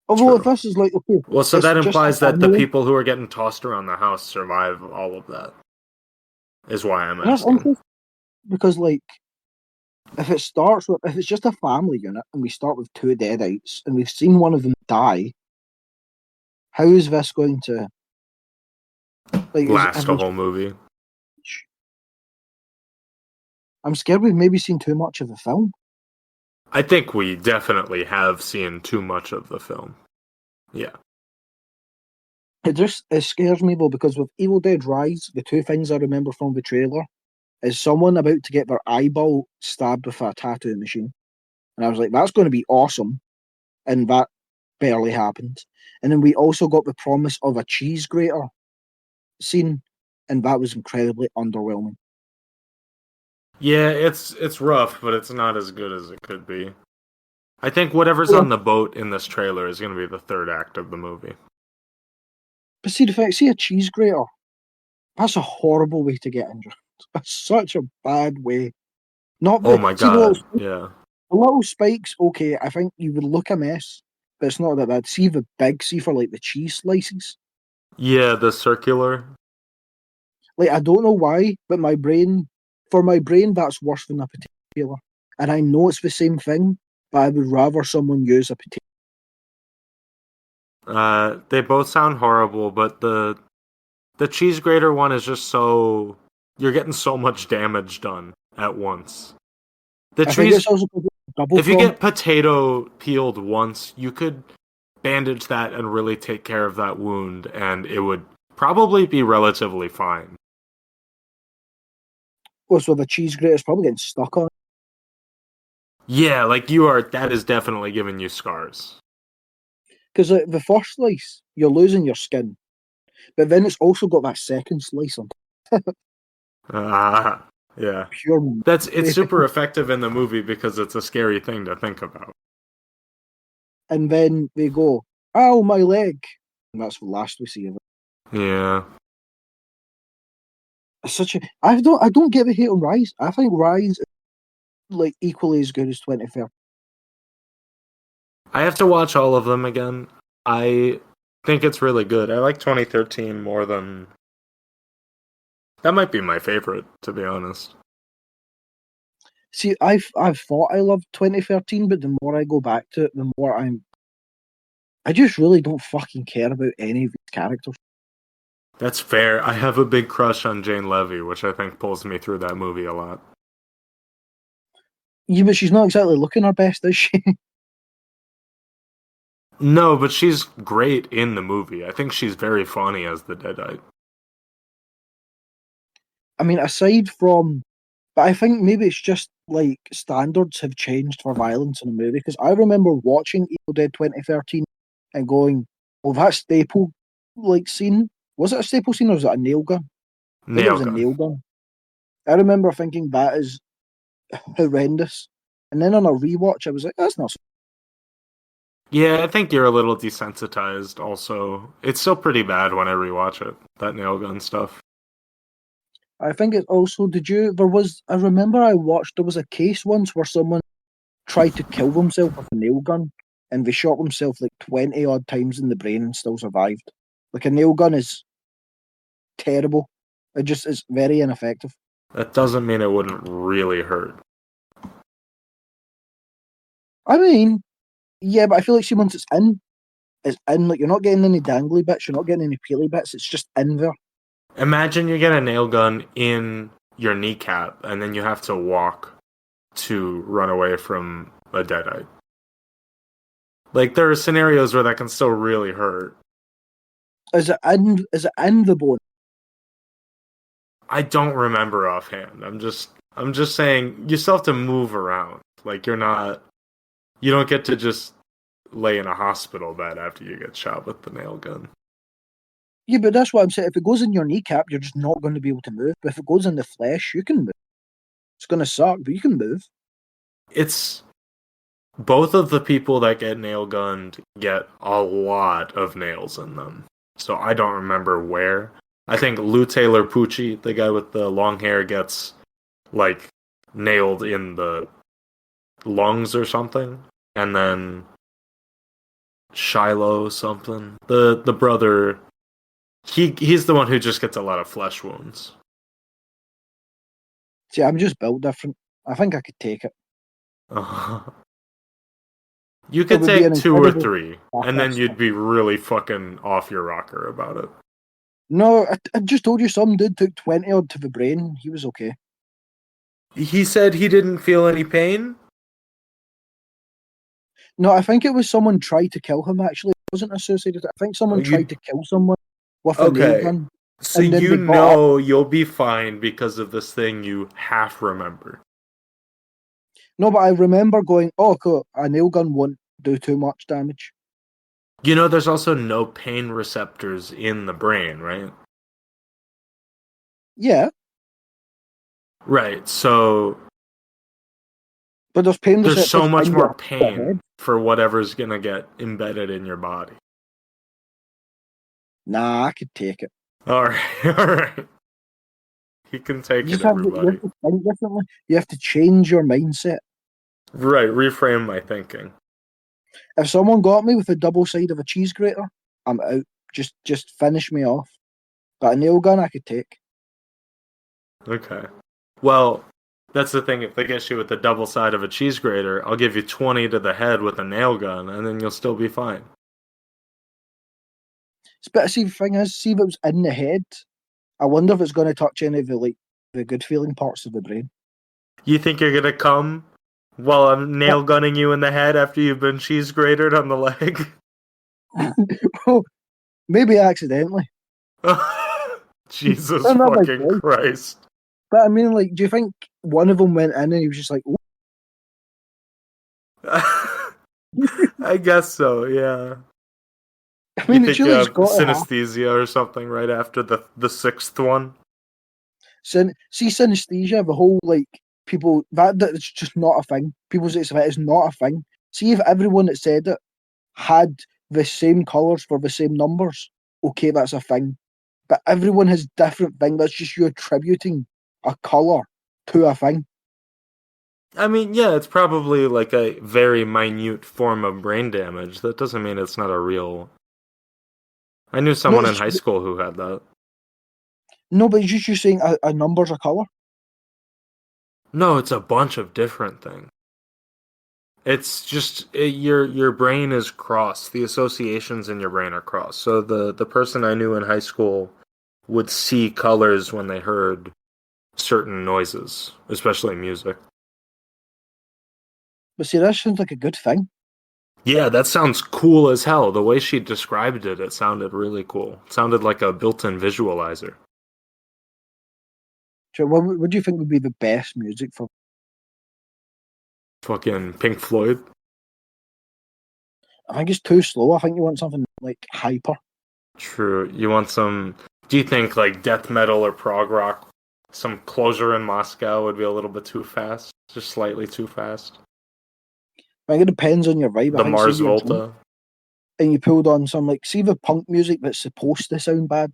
Although if True. this is like, okay, Well, so it's that just implies a that the family. people who are getting tossed around the house survive all of that. Is why I'm That's asking. interesting, because like, if it's just a family unit and we start with 2 deadites and we've seen one of them die, how is this going to Last a whole movie. I'm scared we've maybe seen too much of the film. I think we definitely have seen too much of the film. Yeah. It scares me though, because with Evil Dead Rise, the 2 things I remember from the trailer is someone about to get their eyeball stabbed with a tattoo machine. And I was like, that's going to be awesome. And that barely happened. And then we also got the promise of a cheese grater scene, and that was incredibly underwhelming. Yeah, it's rough, but it's not as good as it could be. I think whatever's on the boat in this trailer is going to be the third act of the movie. But see, the fact, see a cheese grater, that's a horrible way to get injured. That's such a bad way. Not Oh the, my see the little, god, yeah. the little spikes, okay, I think you would look a mess, but it's not that bad. See the big, see for like the cheese slices? Yeah, the circular. Like, I don't know why, but for my brain, that's worse than a potato peeler. And I know it's the same thing, but I would rather someone use a potato. They both sound horrible, but the cheese grater one is just so you're getting so much damage done at once. The I think cheese, it's also double if you prong. get potato peeled once, you could bandage that and really take care of that wound, and it would probably be relatively fine. Also, the cheese grater is probably getting stuck on. Yeah, like that is definitely giving you scars. Because the first slice, you're losing your skin. But then it's also got that second slice on Ah, yeah. pure. It's super effective in the movie because it's a scary thing to think about. And then they go, ow, my leg. And that's the last we see of it. Yeah. It's such a. I don't get the hate on Rise. I think Rise is like equally as good as 2013. I have to watch all of them again. I think it's really good. I like 2013 more than... That might be my favorite, to be honest. See, I've thought I loved 2013, but the more I go back to it, the more I just really don't fucking care about any of these characters. That's fair. I have a big crush on Jane Levy, which I think pulls me through that movie a lot. Yeah, but she's not exactly looking her best, is she? No, but she's great in the movie. I think she's very funny as the Deadite. I mean, aside from, but I think maybe it's just like standards have changed for violence in a movie. Because I remember watching Evil Dead 2013 and going, "Oh, that staple like scene, was it a staple scene or was it a nail gun? I think it was a nail gun." I remember thinking that is horrendous, and then on a rewatch, I was like, "That's not." Yeah, I think you're a little desensitized also. It's still pretty bad when I rewatch it, that nail gun stuff. I think it also, I remember I watched, there was a case once where someone tried to kill themselves with a nail gun and they shot themselves like 20 odd times in the brain and still survived. Like a nail gun is terrible. It just is very ineffective. That doesn't mean it wouldn't really hurt. I mean, yeah, but I feel like see once it's in, like you're not getting any dangly bits, you're not getting any peely bits, it's just in there. Imagine you get a nail gun in your kneecap and then you have to walk to run away from a deadite. Like, there are scenarios where that can still really hurt. Is it in the bone? I don't remember offhand. I'm just saying you still have to move around. Like, you don't get to just lay in a hospital bed after you get shot with the nail gun. Yeah, but that's what I'm saying. If it goes in your kneecap, you're just not going to be able to move. But if it goes in the flesh, you can move. It's going to suck, but you can move. both of the people that get nail gunned get a lot of nails in them. So I don't remember where. I think Lou Taylor Pucci, the guy with the long hair, gets like nailed in the lungs or something, and then Shiloh something. The brother, he's the one who just gets a lot of flesh wounds. See, I'm just built different. I think I could take it. You could It would be take an 2 or incredible 3, and then process. you'd be really fucking off your rocker about it. No, I just told you some dude took 20 odd to the brain. He was okay. He said he didn't feel any pain? No, I think it was someone tried to kill him, actually. It wasn't a suicide attempt. I think someone tried to kill someone with a nail Okay. gun. So And then you they got know you'll be fine because of this thing you half remember. No, but I remember going, oh, cool, a nail gun won't do too much damage. You know there's also no pain receptors in the brain, right? Yeah, Right, so but there's pain there's receptors so much in more your pain head. for whatever's gonna get embedded in your body. Nah, I could take it. Alright, alright. He can take You it, just have to everybody. think differently. You have to change your mindset. Right, reframe my thinking. If someone got me with a double side of a cheese grater, I'm out. Just finish me off. But a nail gun, I could take. Okay. Well, that's the thing. If they get you with the double side of a cheese grater, I'll give you 20 to the head with a nail gun, and then you'll still be fine. But see, the thing is, see if it was in the head, I wonder if it's going to touch any of the good feeling parts of the brain. You think you're gonna come while I'm nail gunning you in the head after you've been cheese gratered on the leg? Well, maybe accidentally. Jesus They're not my fucking choice. Christ. But I mean, like, do you think one of them went in and he was just like, "Ooh." I guess so, yeah. I mean, You it's think you really have got to happen. synesthesia or something right after the sixth one? See, synesthesia, the whole, like, people, that's just not a thing. People say it's not a thing. See, if everyone that said it had the same colours for the same numbers, okay, that's a thing. But everyone has different things. That's just you attributing a colour to a thing. I mean, yeah, it's probably like a very minute form of brain damage. That doesn't mean it's not a real. I knew No, someone in high school who had that. no, but it's just you saying a number's a colour. No, it's a bunch of different things. It's just your brain is crossed. The associations in your brain are crossed. So the person I knew in high school would see colors when they heard certain noises, especially music. But see, that sounds like a good thing. Yeah, that sounds cool as hell. The way she described it, it sounded really cool. It sounded like a built-in visualizer. So what do you think would be the best music for? Fucking Pink Floyd. I think it's too slow. I think you want something like hyper. True. You want some... Do you think like death metal or prog rock, some Closure in Moscow would be a little bit too fast? Just slightly too fast? I think it depends on your vibe. The I think Mars see you're drunk Volta? and you pulled on some like see the punk music that's supposed to sound bad.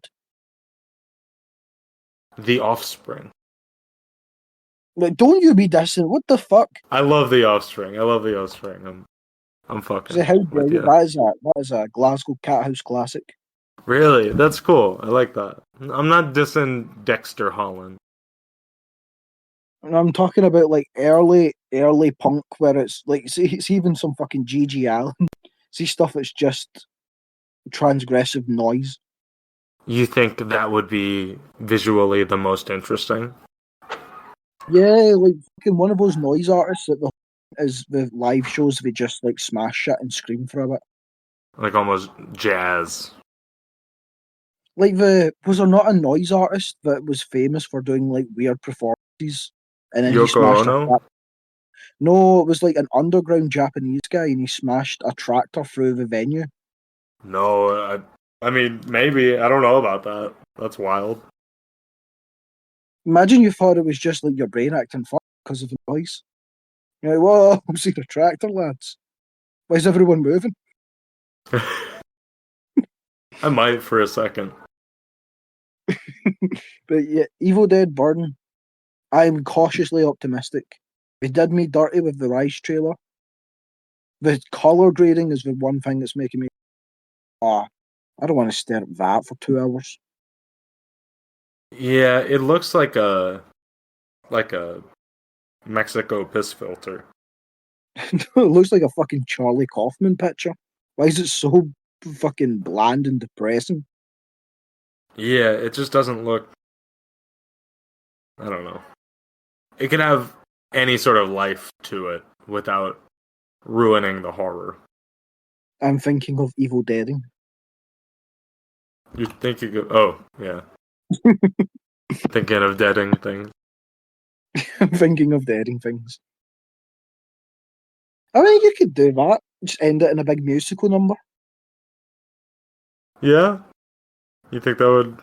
The Offspring. Like, don't you be dissing? What the fuck? I love The Offspring. I love The Offspring. I'm fucking How dare with you? you. That is a Glasgow Cathouse classic. Really? That's cool. I like that. I'm not dissing Dexter Holland. And I'm talking about like early punk where it's like see it's even some fucking GG Allen. See stuff that's just transgressive noise. You think that would be visually the most interesting? Yeah, like fucking one of those noise artists that is the live shows they just like smash shit and scream for a bit. Like almost jazz. Like was there not a noise artist that was famous for doing like weird performances and then he Yoko smashed a Ono? No, it was like an underground Japanese guy and he smashed a tractor through the venue. No, I mean, maybe. I don't know about that. That's wild. Imagine you thought it was just like your brain acting fucked because of the noise. You're like, whoa, I'm seeing a tractor, lads. Why is everyone moving? I might for a second. But yeah, Evil Dead Burn, I'm cautiously optimistic. They did me dirty with the Rise trailer. The colour grading is the one thing that's making me, I don't want to stare at that for 2 hours. Yeah, it looks like a Mexico piss filter. It looks like a fucking Charlie Kaufman picture. Why is it so fucking bland and depressing? Yeah, it just doesn't look. I don't know. It can have any sort of life to it without ruining the horror. I'm thinking of Evil Deading. You think you could? Oh, yeah. Thinking of deading things. I'm thinking of Deading things. I mean, you could do that. Just end it in a big musical number. Yeah, you think that would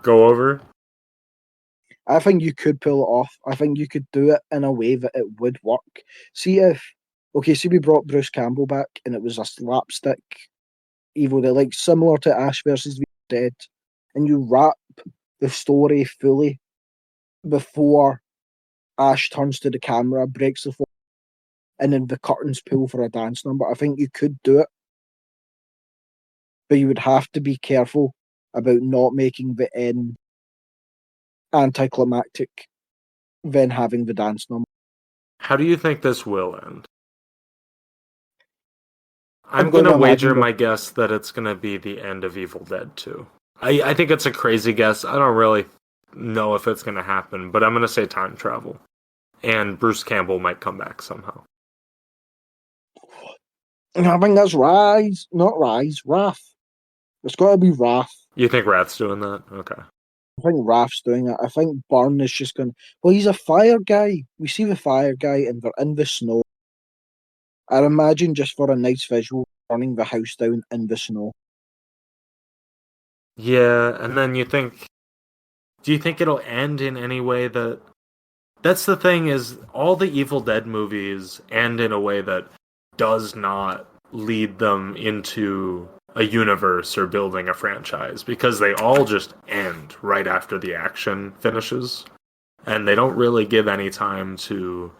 go over? I think you could pull it off. I think you could do it in a way that it would work. See we brought Bruce Campbell back and it was a slapstick Evil Dead, like similar to Ash versus the Dead, and you wrap the story fully before Ash turns to the camera, breaks the fourth, and then the curtains pull for a dance number. I think you could do it, but you would have to be careful about not making the end anticlimactic, then having the dance number. How do you think this will end? I'm I'm going gonna to imagine wager that my guess that it's gonna be the end of Evil Dead 2. I think it's a crazy guess. I don't really know if it's gonna happen, but I'm gonna say time travel. And Bruce Campbell might come back somehow. I think that's Rise, not Rise, Wrath. It's got to be Wrath. You think Rath's doing that? Okay. I think Wrath's doing it. I think Byrne is just going, well, he's a fire guy. We see the fire guy and they're in the snow. I'd imagine just for a nice visual, burning the house down in the snow. Yeah, and then do you think it'll end in any way that's the thing is all the Evil Dead movies end in a way that does not lead them into a universe or building a franchise because they all just end right after the action finishes and they don't really give any time to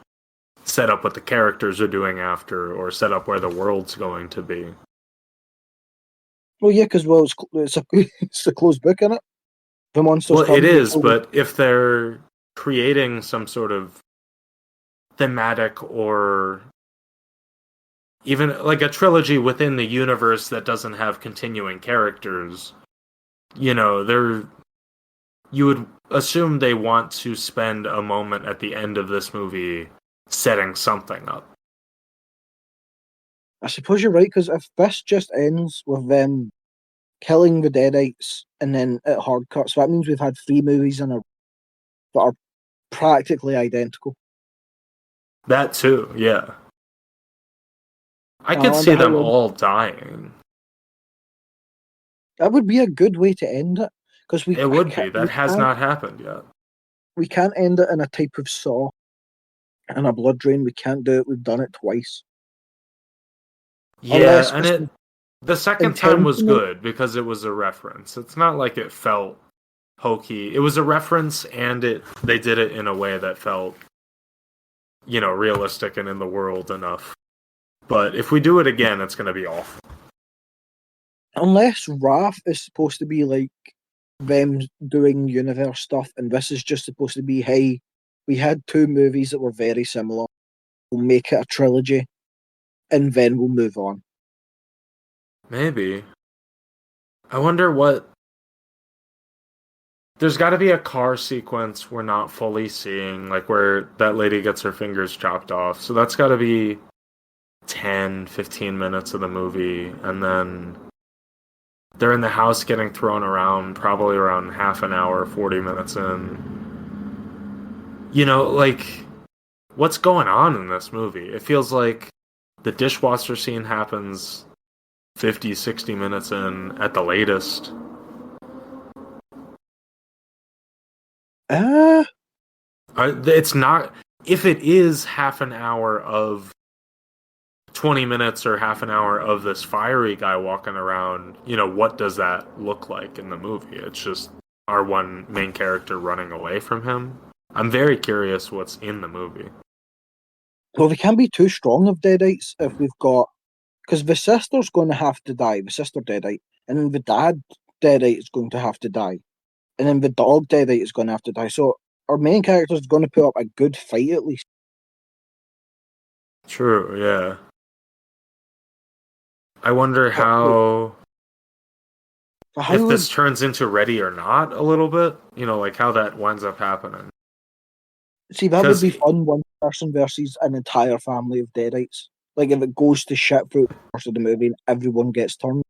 set up what the characters are doing after or set up where the world's going to be. Well, yeah, because it's a closed book, isn't it? The monsters Well, come. it is, but if they're creating some sort of thematic or even like a trilogy within the universe that doesn't have continuing characters, you would assume they want to spend a moment at the end of this movie setting something up. I suppose you're right, because if this just ends with them killing the Deadites and then it hard cuts, that means we've had 3 movies in a that are practically identical. That too, yeah. I I could wonder see how them long- all dying. That would be a good way to end it, because It would be. That has not happened yet. we can't end it in a type of Saw and a blood drain. We can't do it. We've done it twice. Yeah, Unless and the second time was intentional. good because it was a reference. It's not like it felt hokey. It was a reference and they did it in a way that felt realistic and in the world enough. But if we do it again, it's going to be awful. Unless Wrath is supposed to be like them doing universe stuff, and this is just supposed to be, hey, we had 2 movies that were very similar. We'll make it a trilogy, and then we'll move on. Maybe. I wonder what. There's got to be a car sequence we're not fully seeing, like where that lady gets her fingers chopped off. So that's got to be 10, 15 minutes of the movie, and then they're in the house getting thrown around, probably around half an hour, 40 minutes in. What's going on in this movie? It feels like the dishwasher scene happens 50, 60 minutes in at the latest. It's not. if it is half an hour of 20 minutes or half an hour of this fiery guy walking around, what does that look like in the movie? It's just our one main character running away from him. I'm very curious what's in the movie. Well, they can't be too strong of Deadites if we've got... Because the sister's going to have to die, the sister Deadite, and then the dad Deadite is going to have to die, and then the dog Deadite is going to have to die. So our main character is going to put up a good fight at least. True, yeah. I wonder how if this turns into Ready or Not a little bit, like how that winds up happening. See, that would be fun, one person versus an entire family of Deadites. Like if it goes to shit through the course of the movie and everyone gets turned.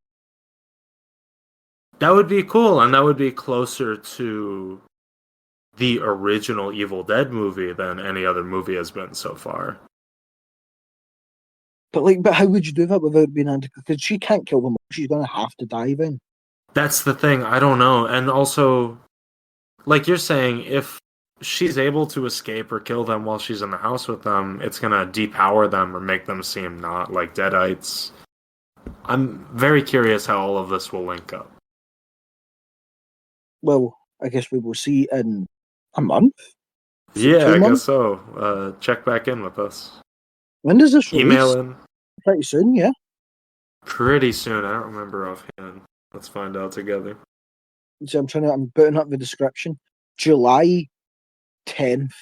That would be cool, and that would be closer to the original Evil Dead movie than any other movie has been so far. But how would you do that without being because she can't kill them? She's gonna have to die then. That's the thing. I don't know. And also, like you're saying, if she's able to escape or kill them while she's in the house with them, it's gonna depower them or make them seem not like Deadites. I'm very curious how all of this will link up. Well, I guess we will see in a month. Yeah, I guess so. Check back in with us. When does this release? Email in. Pretty soon, yeah. Pretty soon. I don't remember offhand. Let's find out together. So I'm putting up the description. July 10th.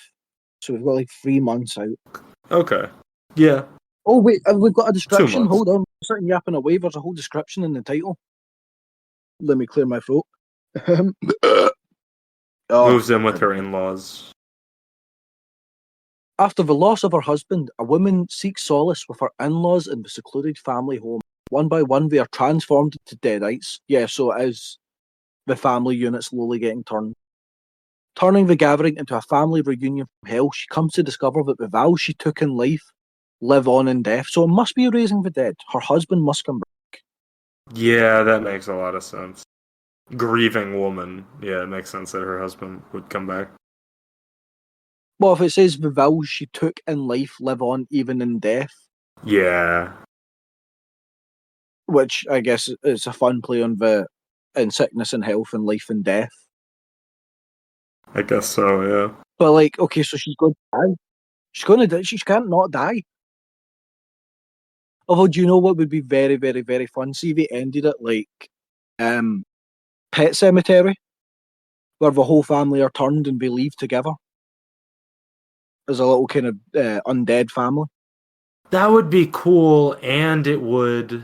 So we've got like 3 months out. Okay. Yeah. Oh wait, we've got a description. 2 months. Hold on. I'm sitting yapping away. There's a whole description in the title. Let me clear my throat. Moves in with her in-laws. After the loss of her husband, a woman seeks solace with her in-laws in the secluded family home. One by one, they are transformed into Deadites. Yeah, so it is the family unit slowly getting turned. Turning the gathering into a family reunion from hell, she comes to discover that the vows she took in life live on in death. So it must be raising the dead. Her husband must come back. Yeah, that makes a lot of sense. Grieving woman. Yeah, it makes sense that her husband would come back. Well, if it says the vows she took in life live on even in death. Yeah. Which I guess is a fun play on the in sickness and health and life and death. I guess so, yeah. But like, okay, so she's going to die. She's going to die. She can't not die. Although, do you know what would be very, very, very fun? See if they ended it like Pet Cemetery, where the whole family are turned and they leave together as a little kind of undead family. That would be cool, and it would...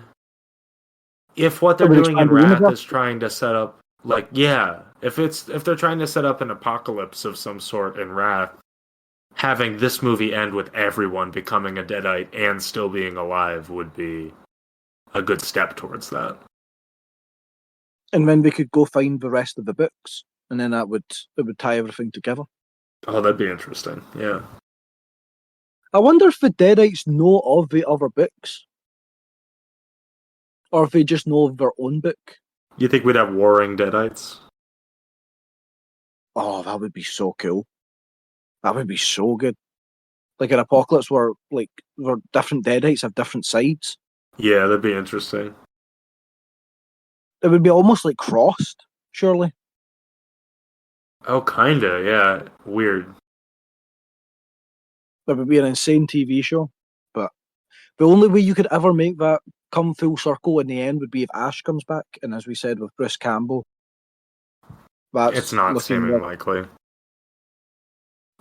If what they're doing in Wrath is trying to set up, like, yeah, if they're trying to set up an apocalypse of some sort in Wrath, having this movie end with everyone becoming a Deadite and still being alive would be a good step towards that. And then they could go find the rest of the books, and then it would tie everything together. Oh, that'd be interesting, yeah. I wonder if the Deadites know of the other books. Or if they just know of their own book. You think we'd have warring Deadites? Oh, that would be so cool. That would be so good. Like an apocalypse where different Deadites have different sides. Yeah, that'd be interesting. It would be almost like Crossed, surely. Oh, kinda, yeah. Weird. That would be an insane TV show. But the only way you could ever make that come full circle in the end would be if Ash comes back. And as we said with Bruce Campbell, it's not seeming likely.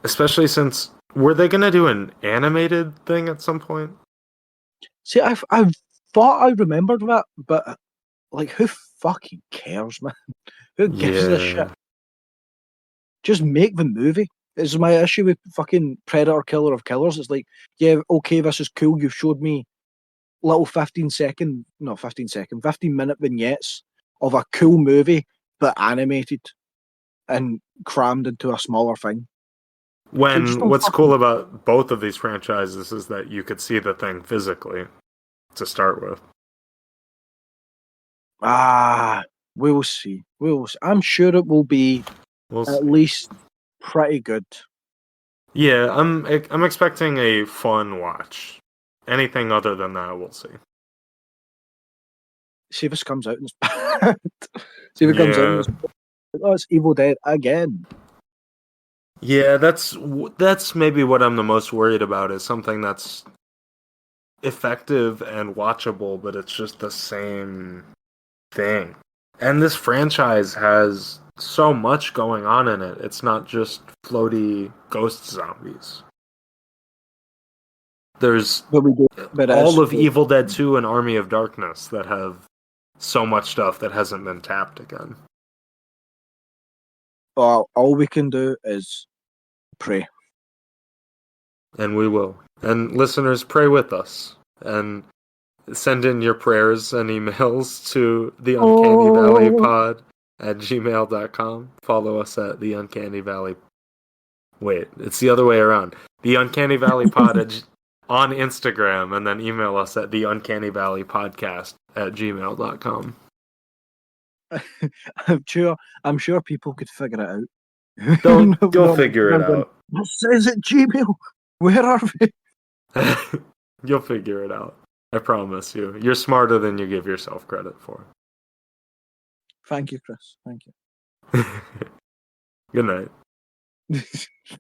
Especially since, were they going to do an animated thing at some point? See, I thought I remembered that, but like, who fucking cares, man? Who gives a shit? Just make the movie. It's my issue with fucking Predator Killer of Killers. It's like, yeah, okay, this is cool. You've showed me little 15-minute vignettes of a cool movie, but animated and crammed into a smaller thing. What's cool about both of these franchises is that you could see the thing physically to start with. We will see. I'm sure it will be at least pretty good. Yeah, I'm expecting a fun watch. Anything other than that, we'll see. See if this comes out and it's bad. See if it comes out and Yeah. it's oh, it's Evil Dead again. Yeah, that's maybe what I'm the most worried about is something that's effective and watchable, but it's just the same thing. And this franchise has so much going on in it. It's not just floaty ghost zombies. There's But we do. But all of Evil Dead 2 and Army of Darkness that have so much stuff that hasn't been tapped again. all we can do is pray. And we will. And listeners, pray with us. And send in your prayers and emails to the Uncanny Valley Pod at gmail.com. Follow us at the Uncanny Valley. Wait, it's the other way around. The Uncanny Valley Pod on Instagram, and then email us at the Uncanny Valley Podcast at gmail.com. I'm sure people could figure it out. You'll figure it out. What says it, Gmail? Where are we? You'll figure it out. I promise you. You're smarter than you give yourself credit for. Thank you, Chris. Thank you. Good night.